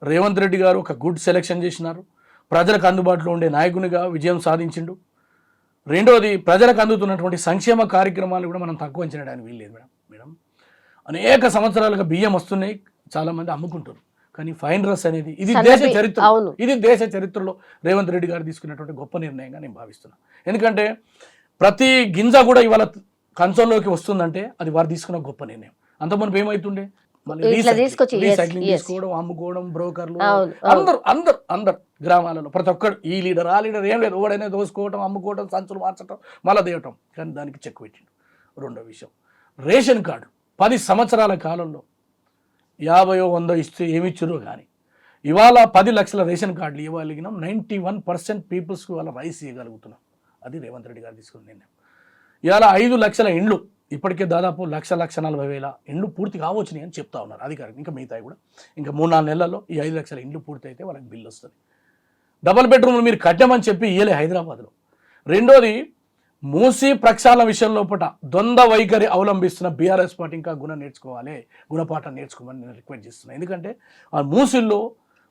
రేవంత్ రెడ్డి గారు ఒక గుడ్ సెలెక్షన్ చేసినారు. ప్రజలకు అందుబాటులో ఉండే నాయకునిగా విజయం సాధించిండు. రెండోది, ప్రజలకు అందుతున్నటువంటి సంక్షేమ కార్యక్రమాలు కూడా మనం తక్కువ అంచనాడానికి వీల్లేదు మేడం. అనేక సంవత్సరాలుగా బియ్యం వస్తున్నాయి, చాలామంది అమ్ముకుంటారు. కానీ ఫైన్ రస్ అనేది ఇది దేశ చరిత్రలో రేవంత్ రెడ్డి గారు తీసుకున్నటువంటి గొప్ప నిర్ణయంగా నేను భావిస్తున్నాను. ఎందుకంటే ప్రతి గింజ కూడా ఇవాళ కంచంలోకి వస్తుందంటే అది వారు తీసుకున్న గొప్ప నిర్ణయం. అంత మనం ఏమవుతుండే, రీసైక్లింగ్ తీసుకోవడం, అమ్ముకోవడం, బ్రోకర్లు అందరు గ్రామాలలో ప్రతి ఒక్కరు ఈ లీడర్ ఆ లీడర్ ఏం లేదు, ఓడైనా దోసుకోవడం, అమ్ముకోవడం, సంచులు మార్చడం, మళ్ళీ దేవటం. కానీ దానికి చెక్ పెట్టిండు. రెండో విషయం, రేషన్ కార్డు 10 సంవత్సరాల కాలంలో 50-100 ఇస్తే ఏమిచ్చారో కానీ ఇవాళ 10 లక్షల రేషన్ కార్డులు ఇవ్వగలిగినాం. 91% పీపుల్స్కి ఇవాళ రైస్ ఇవ్వగలుగుతున్నాం. అది రేవంత్ రెడ్డి గారు తీసుకున్న నిర్ణయం. ఇవాళ 5 లక్షల ఇండ్లు, ఇప్పటికే దాదాపు 1,40,000 ఇండ్లు పూర్తి కావచ్చుని అని చెప్తా ఉన్నారు అధికారులు. ఇంకా మిగతాయి కూడా ఇంకా 3-4 నెలల్లో ఈ 5 లక్షల ఇండ్లు పూర్తి అయితే వాళ్ళకి బిల్లు వస్తుంది. డబుల్ బెడ్రూమ్లు మీరు కట్టామని చెప్పి ఇయ్యలే హైదరాబాద్లో. రెండోది, మూసీ ప్రక్షాళన విషయంలో ద్వంద్వ వైఖరి అవలంబిస్తున్న బీఆర్ఎస్ పార్టీ ఇంకా గుణపాఠం నేర్చుకోమని నేను రిక్వెస్ట్ చేస్తున్నాను. ఎందుకంటే ఆ మూసీల్లో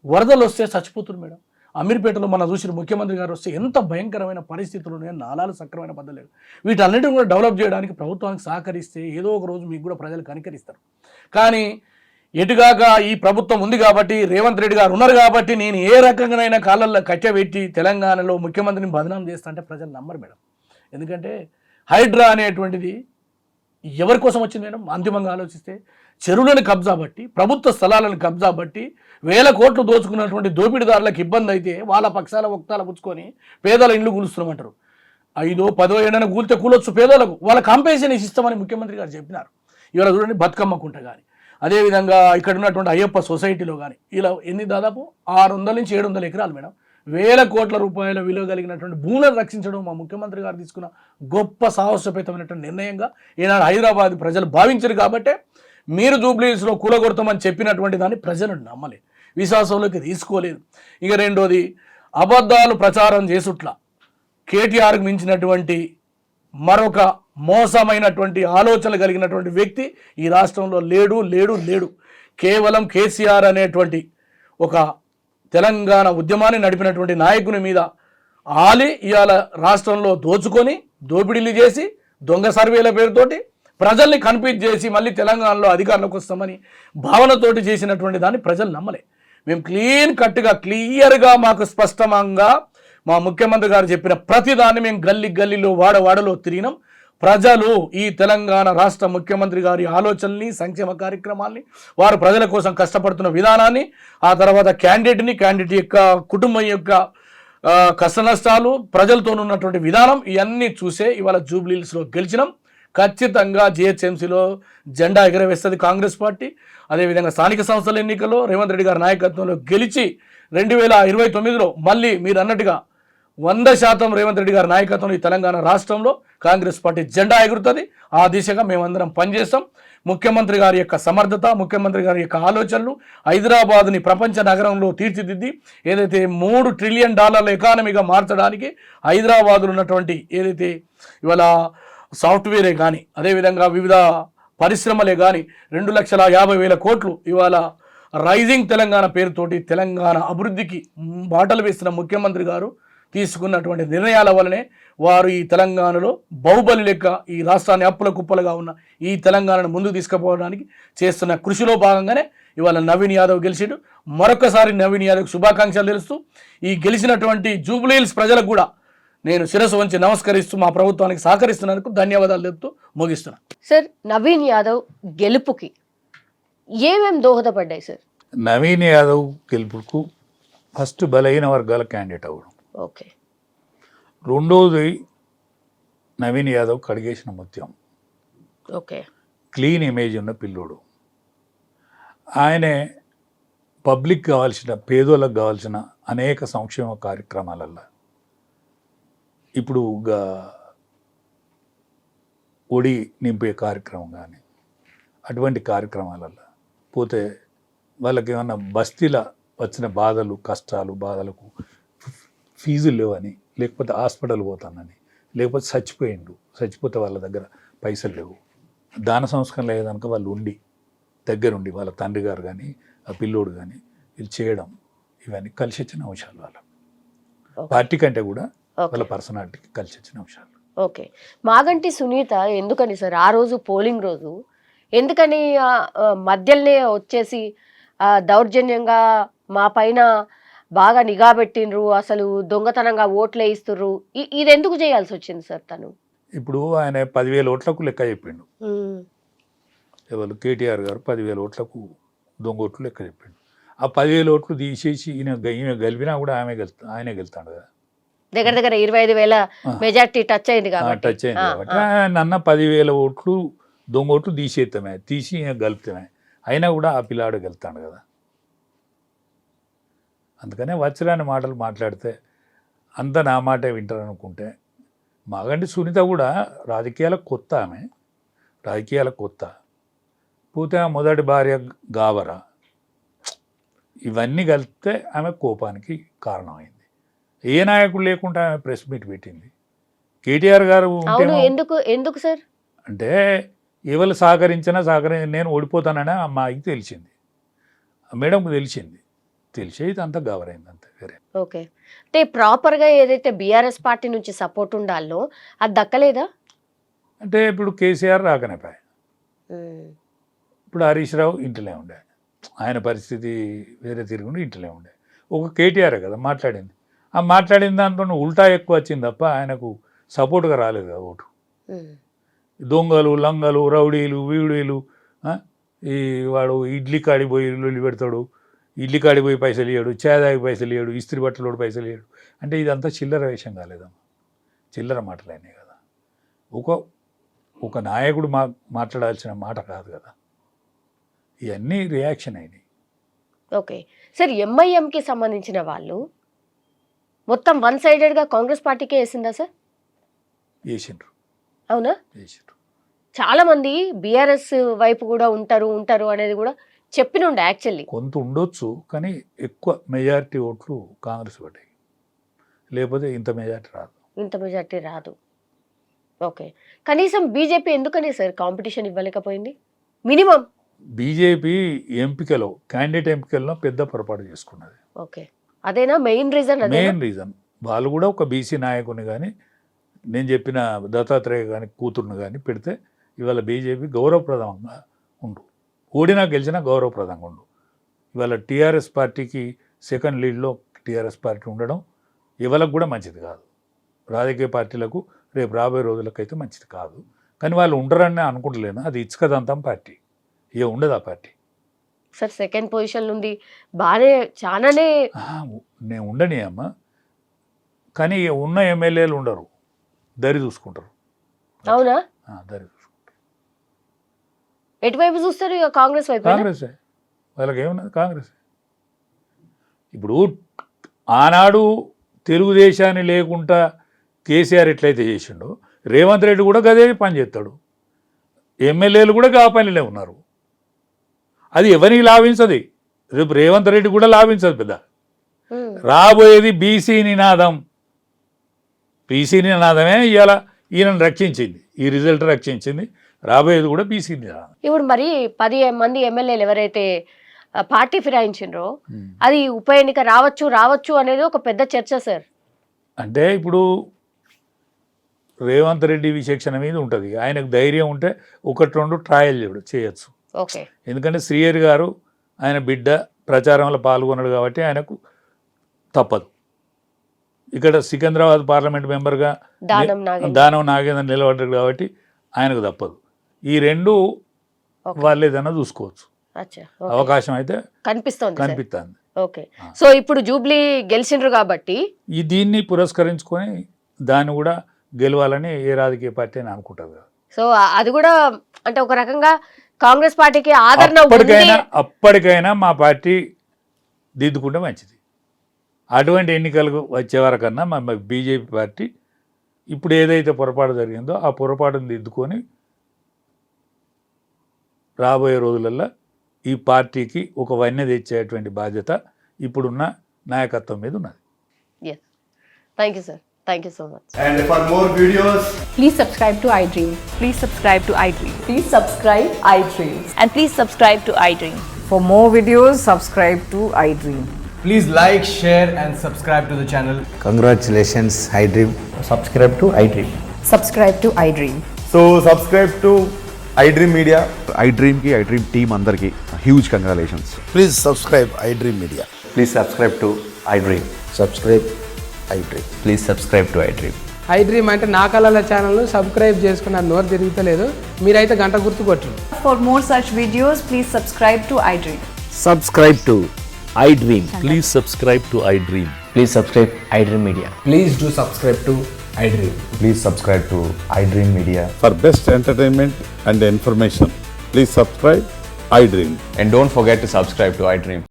వరదలు వస్తే చచ్చిపోతున్నారు మేడం. అమీర్పేటలో మనం చూసిన ముఖ్యమంత్రి గారు వస్తే ఎంత భయంకరమైన పరిస్థితులు ఉన్నాయో, నాలాలు సక్రమైన పద్ధతి లేదు. వీటన్నిటిని కూడా డెవలప్ చేయడానికి ప్రభుత్వానికి సహకరిస్తే ఏదో ఒక రోజు మీకు కూడా ప్రజలు కనికరిస్తారు. కానీ ఎటుగాక ఈ ప్రభుత్వం ఉంది కాబట్టి, రేవంత్ రెడ్డి గారు ఉన్నారు కాబట్టి, నేను ఏ రకంగానైనా కాళ్ళల్లో కట్టెబెట్టి తెలంగాణలో ముఖ్యమంత్రిని బదనాం చేస్తా అంటే ప్రజలు నమ్మరు మేడం. ఎందుకంటే హైడ్రా అనేటువంటిది ఎవరి కోసం వచ్చింది మేడం? అంతిమంగా ఆలోచిస్తే చెరువులను కబ్జా బట్టి, ప్రభుత్వ స్థలాలను కబ్జా బట్టి 1000 కోట్లు దోచుకున్నటువంటి దోపిడీదారులకు ఇబ్బంది అయితే వాళ్ళ పక్షాల వక్తాల పుచ్చుకొని పేదల ఇండ్లు కూలుస్తున్నామంటారు. 5-10 ఏడైనా కూలితే కూలొచ్చు పేదలకు, వాళ్ళ కాంపెన్సేషన్ ఇస్తామని ముఖ్యమంత్రి గారు చెప్పినారు. ఇవాళ చూడండి బతుకమ్మకుంట కానీ, అదేవిధంగా ఇక్కడ ఉన్నటువంటి అయ్యప్ప సొసైటీలో కానీ ఇలా దాదాపు 600 నుంచి 700 ఎకరాలు మేడం. 1000 కోట్ల రూపాయల విలువ కలిగినటువంటి భూములను రక్షించడం మా ముఖ్యమంత్రి గారు తీసుకున్న గొప్ప సాహసోపేతమైనటువంటి నిర్ణయంగా ఈనాడు హైదరాబాద్ ప్రజలు భావించారు. కాబట్టే మీరు జూబ్లీ హిల్స్లో కూలగొడతామని చెప్పినటువంటి దాన్ని ప్రజలు నమ్మలేదు, విశ్వాసంలోకి తీసుకోలేదు. ఇక రెండోది, అబద్ధాలు ప్రచారం చేసుట్లా కేటీఆర్కి మించినటువంటి మరొక మోసమైనటువంటి ఆలోచనలు కలిగినటువంటి వ్యక్తి ఈ రాష్ట్రంలో లేడు. కేవలం కేసీఆర్ అనేటువంటి ఒక తెలంగాణ ఉద్యమాన్ని నడిపినటువంటి నాయకుని మీద ఆలి ఇవాళ రాష్ట్రంలో దోపిడీలు చేసి దొంగ సర్వేల పేరుతోటి ప్రజల్ని కన్ఫ్యూజ్ చేసి మళ్ళీ తెలంగాణలో అధికారంలోకి వస్తామని భావనతోటి చేసినటువంటి దాన్ని ప్రజలు నమ్మలే. మేము క్లియర్గా మాకు స్పష్టంగా మా ముఖ్యమంత్రి గారు చెప్పిన ప్రతిదాన్ని మేము గల్లీలో వాడవాడలో తిరిగినాం. ప్రజలు ఈ తెలంగాణ రాష్ట్ర ముఖ్యమంత్రి గారి ఆలోచనల్ని, సంక్షేమ కార్యక్రమాల్ని, వారు ప్రజల కోసం కష్టపడుతున్న విధానాన్ని, ఆ తర్వాత క్యాండిడేట్ యొక్క కుటుంబం యొక్క కష్ట నష్టాలు, ప్రజలతో ఉన్నటువంటి విధానం, ఇవన్నీ చూసే ఇవాళ జూబ్లీ హిల్స్లో గెలిచినాం. ఖచ్చితంగా జిహెచ్ఎంసీలో జెండా ఎగరవేస్తుంది కాంగ్రెస్ పార్టీ. అదేవిధంగా స్థానిక సంస్థల ఎన్నికల్లో రేవంత్ రెడ్డి గారి నాయకత్వంలో గెలిచి 2029లో మళ్ళీ మీరు అన్నట్టుగా 100% రేవంత్ రెడ్డి గారి నాయకత్వంలో ఈ తెలంగాణ రాష్ట్రంలో కాంగ్రెస్ పార్టీ జెండా ఎగురుతుంది. ఆ దిశగా మేమందరం పనిచేస్తాం. ముఖ్యమంత్రి గారి యొక్క సమర్థత, ముఖ్యమంత్రి గారి యొక్క ఆలోచనలు హైదరాబాద్ని ప్రపంచ నగరంలో తీర్చిదిద్ది ఏదైతే $3 ట్రిలియన్ ఎకానమీగా మార్చడానికి హైదరాబాద్లో ఉన్నటువంటి ఏదైతే ఇవాళ సాఫ్ట్వేరే కానీ, అదేవిధంగా వివిధ పరిశ్రమలే కానీ 2,50,000 కోట్లు ఇవాళ రైజింగ్ తెలంగాణ పేరుతోటి తెలంగాణ అభివృద్ధికి బాటలు వేస్తున్న ముఖ్యమంత్రి గారు తీసుకున్నటువంటి నిర్ణయాల వల్లనే వారు ఈ తెలంగాణలో బాహుబలి లెక్క ఈ రాష్ట్రాన్ని అప్పుల కుప్పలుగా ఉన్న ఈ తెలంగాణను ముందుకు తీసుకుపోవడానికి చేస్తున్న కృషిలో భాగంగానే ఇవాళ నవీన్ యాదవ్ గెలిచిండు. మరొకసారి నవీన్ యాదవ్ శుభాకాంక్షలు తెలుస్తూ ఈ గెలిచినటువంటి జూబ్లీ హిల్స్ ప్రజలకు కూడా నేను శిరస్సు వంచి నమస్కరిస్తూ మా ప్రభుత్వానికి సహకరిస్తున్నందుకు ధన్యవాదాలు చెప్తూ ముగిస్తున్నాను. సార్ నవీన్ యాదవ్ గెలుపుకి ఏమేం దోహదపడ్డాయి సార్? నవీన్ యాదవ్ గెలుపుకు ఫస్ట్ బలహీన వర్గాల క్యాండిడేట్ అవ్వడం, ఓకే. రెండోది నవీన్ యాదవ్ కడిగేసిన ముత్యం, ఓకే. క్లీన్ ఇమేజ్ ఉన్న పిల్లోడు. ఆయనే పబ్లిక్ కావాల్సిన, పేదోళ్ళకు కావాల్సిన అనేక సంక్షేమ కార్యక్రమాలల్లో ఇప్పుడు ఒడి నింపే కార్యక్రమం కానీ అటువంటి కార్యక్రమాలల్లో పోతే వాళ్ళకి ఏమన్నా బస్తీల వచ్చిన బాధలు, కష్టాలు, బాధలకు ఫీజులు లేవని, లేకపోతే హాస్పిటల్ పోతానని, లేకపోతే చచ్చిపోతే వాళ్ళ దగ్గర పైసలు లేవు, దాన సంస్కరణ లేదనుక వాళ్ళు ఉండి దగ్గరుండి వాళ్ళ తండ్రి గారు కానీ ఆ పిల్లోడు కానీ ఇది చేయడం, ఇవన్నీ కలిసి వచ్చిన అంశాలు. వాళ్ళ పార్టీ కంటే కూడా వాళ్ళ పర్సనాలిటీకి కలిసి వచ్చిన అంశాలు. ఓకే. మాగంటి సునీత ఎందుకని సార్ ఆ రోజు పోలింగ్ రోజు ఎందుకని మధ్యలోనే వచ్చేసి దౌర్జన్యంగా మా పైన బాగా నిఘా పెట్టిండ్రు, అసలు దొంగతనంగా ఓట్లు వేయిస్తుర్రు, ఇది ఎందుకు చేయాల్సి వచ్చింది సార్ తను? ఇప్పుడు ఆయన 10,000 ఓట్లకు లెక్క చెప్పిండు. ఎవరు కేటీఆర్ గారు 10,000 ఓట్లకు దొంగ ఓట్లు లెక్క చెప్పిండు. ఆ 10,000 ఓట్లు తీసేసి ఈమె గెలిపినా కూడా ఆయనే గెలుతాడు కదా. దగ్గర 25,000 మెజార్టీ టచ్ అయింది కాబట్టి నన్న 10,000 ఓట్లు దొంగ ఓట్లు తీసి ఈయన గెలుపుతామే, అయినా కూడా ఆ పిల్లాడు గెలుతాడు కదా. అందుకనే వచ్చరాని మాటలు మాట్లాడితే అంత నా మాటే వింటారు అనుకుంటే, మాగంటి సునీత కూడా రాజకీయాలకు కొత్త పోతే మొదటి భార్య గావర, ఇవన్నీ కలిపితే ఆమె కోపానికి కారణమైంది. ఏ నాయకుడు లేకుండా ఆమె ప్రెస్ మీట్ పెట్టింది. కేటీఆర్ గారు ఎందుకు సార్ అంటే ఎవరు సహకరించినా నేను ఓడిపోతానని ఆ అమ్మాయికి తెలిసింది, మేడంకు తెలిసేది అంతా గావరైంది అంతే, వేరే. ఓకే. అంటే ప్రాపర్గా ఏదైతే బీఆర్ఎస్ పార్టీ నుంచి సపోర్ట్ ఉండాలో అది దక్కలేదా? అంటే ఇప్పుడు కేసీఆర్ రాకనేపాయ, ఇప్పుడు హరీష్ రావు ఇంటిలో ఉండే, ఆయన పరిస్థితి వేరే తిరుగుండి ఇంటిలో ఉండే. ఒక కేటీఆర్ కదా మాట్లాడింది, ఆ మాట్లాడిన దాంట్లో ఉల్టా ఎక్కువ వచ్చింది తప్ప ఆయనకు సపోర్ట్గా రాలేదు కదా ఓటు. దొంగలు, లంగలు, రౌడీలు, వీడీలు, ఈ వాడు ఇడ్లీ కాడిపోయి లొల్లి పెడతాడు, ఇడ్లీ కాడిపోయి పైసలు ఇయ్యాడు, చేదాకి పైసలు ఇయ్యాడు, ఇస్త్రీ బట్టలోడు పైసలు ఇయ్యాడు, అంటే ఇదంతా చిల్లర వేషం కాలేదమ్మా, చిల్లర మాటలు అయినాయి కదా. ఒక నాయకుడు మాట్లాడాల్సిన మాట కాదు కదా, ఇవన్నీ రియాక్షన్ అయినాయి. ఓకే సార్, ఎంఐఎంకి సంబంధించిన వాళ్ళు మొత్తం వన్ సైడెడ్గా కాంగ్రెస్ పార్టీకే వేసిందా సార్? వేసిండ్రు. అవునా? వేసిండ్రు. చాలా మంది బీఆర్ఎస్ వైపు కూడా ఉంటారు అనేది కూడా చెప్పినుండే. యాక్చువల్లీ కొంత ఉండొచ్చు, కానీ ఎక్కువ మెజారిటీ ఓట్లు కాంగ్రెస్ పడ్డాయి, లేకపోతే ఇంత మెజారిటీ రాదు. ఓకే. కనీసం బీజేపీ ఎందుకని సార్ కాంపిటీషన్ ఇవ్వలేకపోయింది? మినిమం బీజేపీ క్యాండిడేట్ ఎంపికల్లో పెద్ద పొరపాటు చేసుకున్నది. ఓకే, అదేనా మెయిన్ రీజన్? వాళ్ళు కూడా ఒక బీసీ నాయకుని కానీ, నేను చెప్పిన దత్తాత్రేయ కానీ కూతురుని కానీ పెడితే ఇవాళ బీజేపీ గౌరవప్రదంగా ఉండు, ఓడినా గెలిచినా గౌరవప్రదంగా ఉండు. ఇవాళ టీఆర్ఎస్ పార్టీకి సెకండ్ లీడ్లో టీఆర్ఎస్ పార్టీ ఉండడం ఇవాళకు కూడా మంచిది కాదు, రాజకీయ పార్టీలకు రేపు రాబోయే రోజులకైతే మంచిది కాదు. కానీ వాళ్ళు ఉండరని అనుకుంటలేను, అది ఇచ్చకదంతం పార్టీ, ఇక ఉండదు ఆ పార్టీ. సార్ సెకండ్ పొజిషన్ ఉంది బాగానే, చాలానే నేను ఉండని అమ్మ, కానీ ఉన్న ఎమ్మెల్యేలు ఉండరు, దరి చూసుకుంటారు. అవునా? దరి చూసుకుంటారు. ఎటువైపు చూస్తారు? ఇక కాంగ్రెస్ వైపు. కాంగ్రెసే, వాళ్ళకి ఏమన్నది కాంగ్రెస్. ఇప్పుడు ఆనాడు తెలుగుదేశాన్ని లేకుండా కేసీఆర్ ఎట్లయితే చేసిండో రేవంత్ రెడ్డి కూడా గదే పని చేస్తాడు, ఎమ్మెల్యేలు కూడా గా పనిలో ఉన్నారు. అది ఎవరికి లాభించదు, రేపు రేవంత్ రెడ్డి కూడా లాభించదు. పెద్ద రాబోయేది బీసీ నినాదమే ఇవాళ ఈయనను రక్షించింది, ఈ రిజల్ట్ రక్షించింది. రాబోయేది కూడా బీసీ నినాదం. ఇప్పుడు మరి 10 మంది ఎమ్మెల్యేలు ఎవరైతే పార్టీ ఫిరాయించిండ్రో అది ఉప ఎన్నిక రావచ్చు అనేది ఒక పెద్ద చర్చ సార్. అంటే ఇప్పుడు రేవంత్ రెడ్డి విచక్షణ మీద ఉంటుంది, ఆయనకు ధైర్యం ఉంటే 1-2 ట్రయల్ చేయొచ్చు. ఓకే. ఎందుకంటే శ్రీహరి గారు ఆయన బిడ్డ ప్రచారంలో పాల్గొన్నాడు కాబట్టి ఆయనకు తప్పదు. ఇక్కడ సికింద్రాబాద్ పార్లమెంట్ మెంబర్గా దానం నాగేంద్ర నిలబడ్డాడు కాబట్టి ఆయనకు తప్పదు. ఈ రెండు వాళ్ళు ఏదైనా చూసుకోవచ్చు, అవకాశం అయితే కనిపిస్తుంది. ఓకే, సో ఇప్పుడు జూబ్లీ గెలిచిండ్రు కాబట్టి ఈ దీన్ని పురస్కరించుకొని దాన్ని కూడా గెలవాలని ఏ రాజకీయ పార్టీ అని అనుకుంటుంది కదా. సో అది కూడా అంటే ఒక రకంగా కాంగ్రెస్ పార్టీకి ఆదరణ అప్పటికైనా మా పార్టీ దిద్దుకుంటే మంచిది. అటువంటి ఎన్నికలకు వచ్చే వరకన్నా మా బీజేపీ పార్టీ ఇప్పుడు ఏదైతే పొరపాటు జరిగిందో ఆ పొరపాటును దిద్దుకొని రాబోయే రోజులలో ఈ పార్టీకి ఒక వన్య తెచ్చేటువంటి బాధ్యత ఇప్పుడున్న నాయకత్వం మీద ఉన్నది. Thank you sir, thank you so much. And for more videos, Please subscribe to iDream. Please subscribe to iDream. Please subscribe iDream. And please subscribe to iDream. For more videos, subscribe to iDream. please like, share and subscribe to the channel. Congratulations, iDream. Subscribe to iDream. Subscribe to iDream. So subscribe to iDream Media. iDream ki iDream team andarki huge congratulations. Please subscribe iDream Media. Please subscribe to iDream. Subscribe iDream. Please subscribe to iDream. iDream అంటే నా కళల channel subscribe చేసుకున్న నోరు తిరుగుతలేదు, మీరైతే గంట గుర్తు కొట్టండి. For more such videos, please subscribe to iDream. Subscribe to iDream. Please subscribe to iDream. Please subscribe iDream Media. Please do subscribe to iDream. Please subscribe to iDream Media. For best entertainment and information, please subscribe iDream. And don't forget to subscribe to iDream.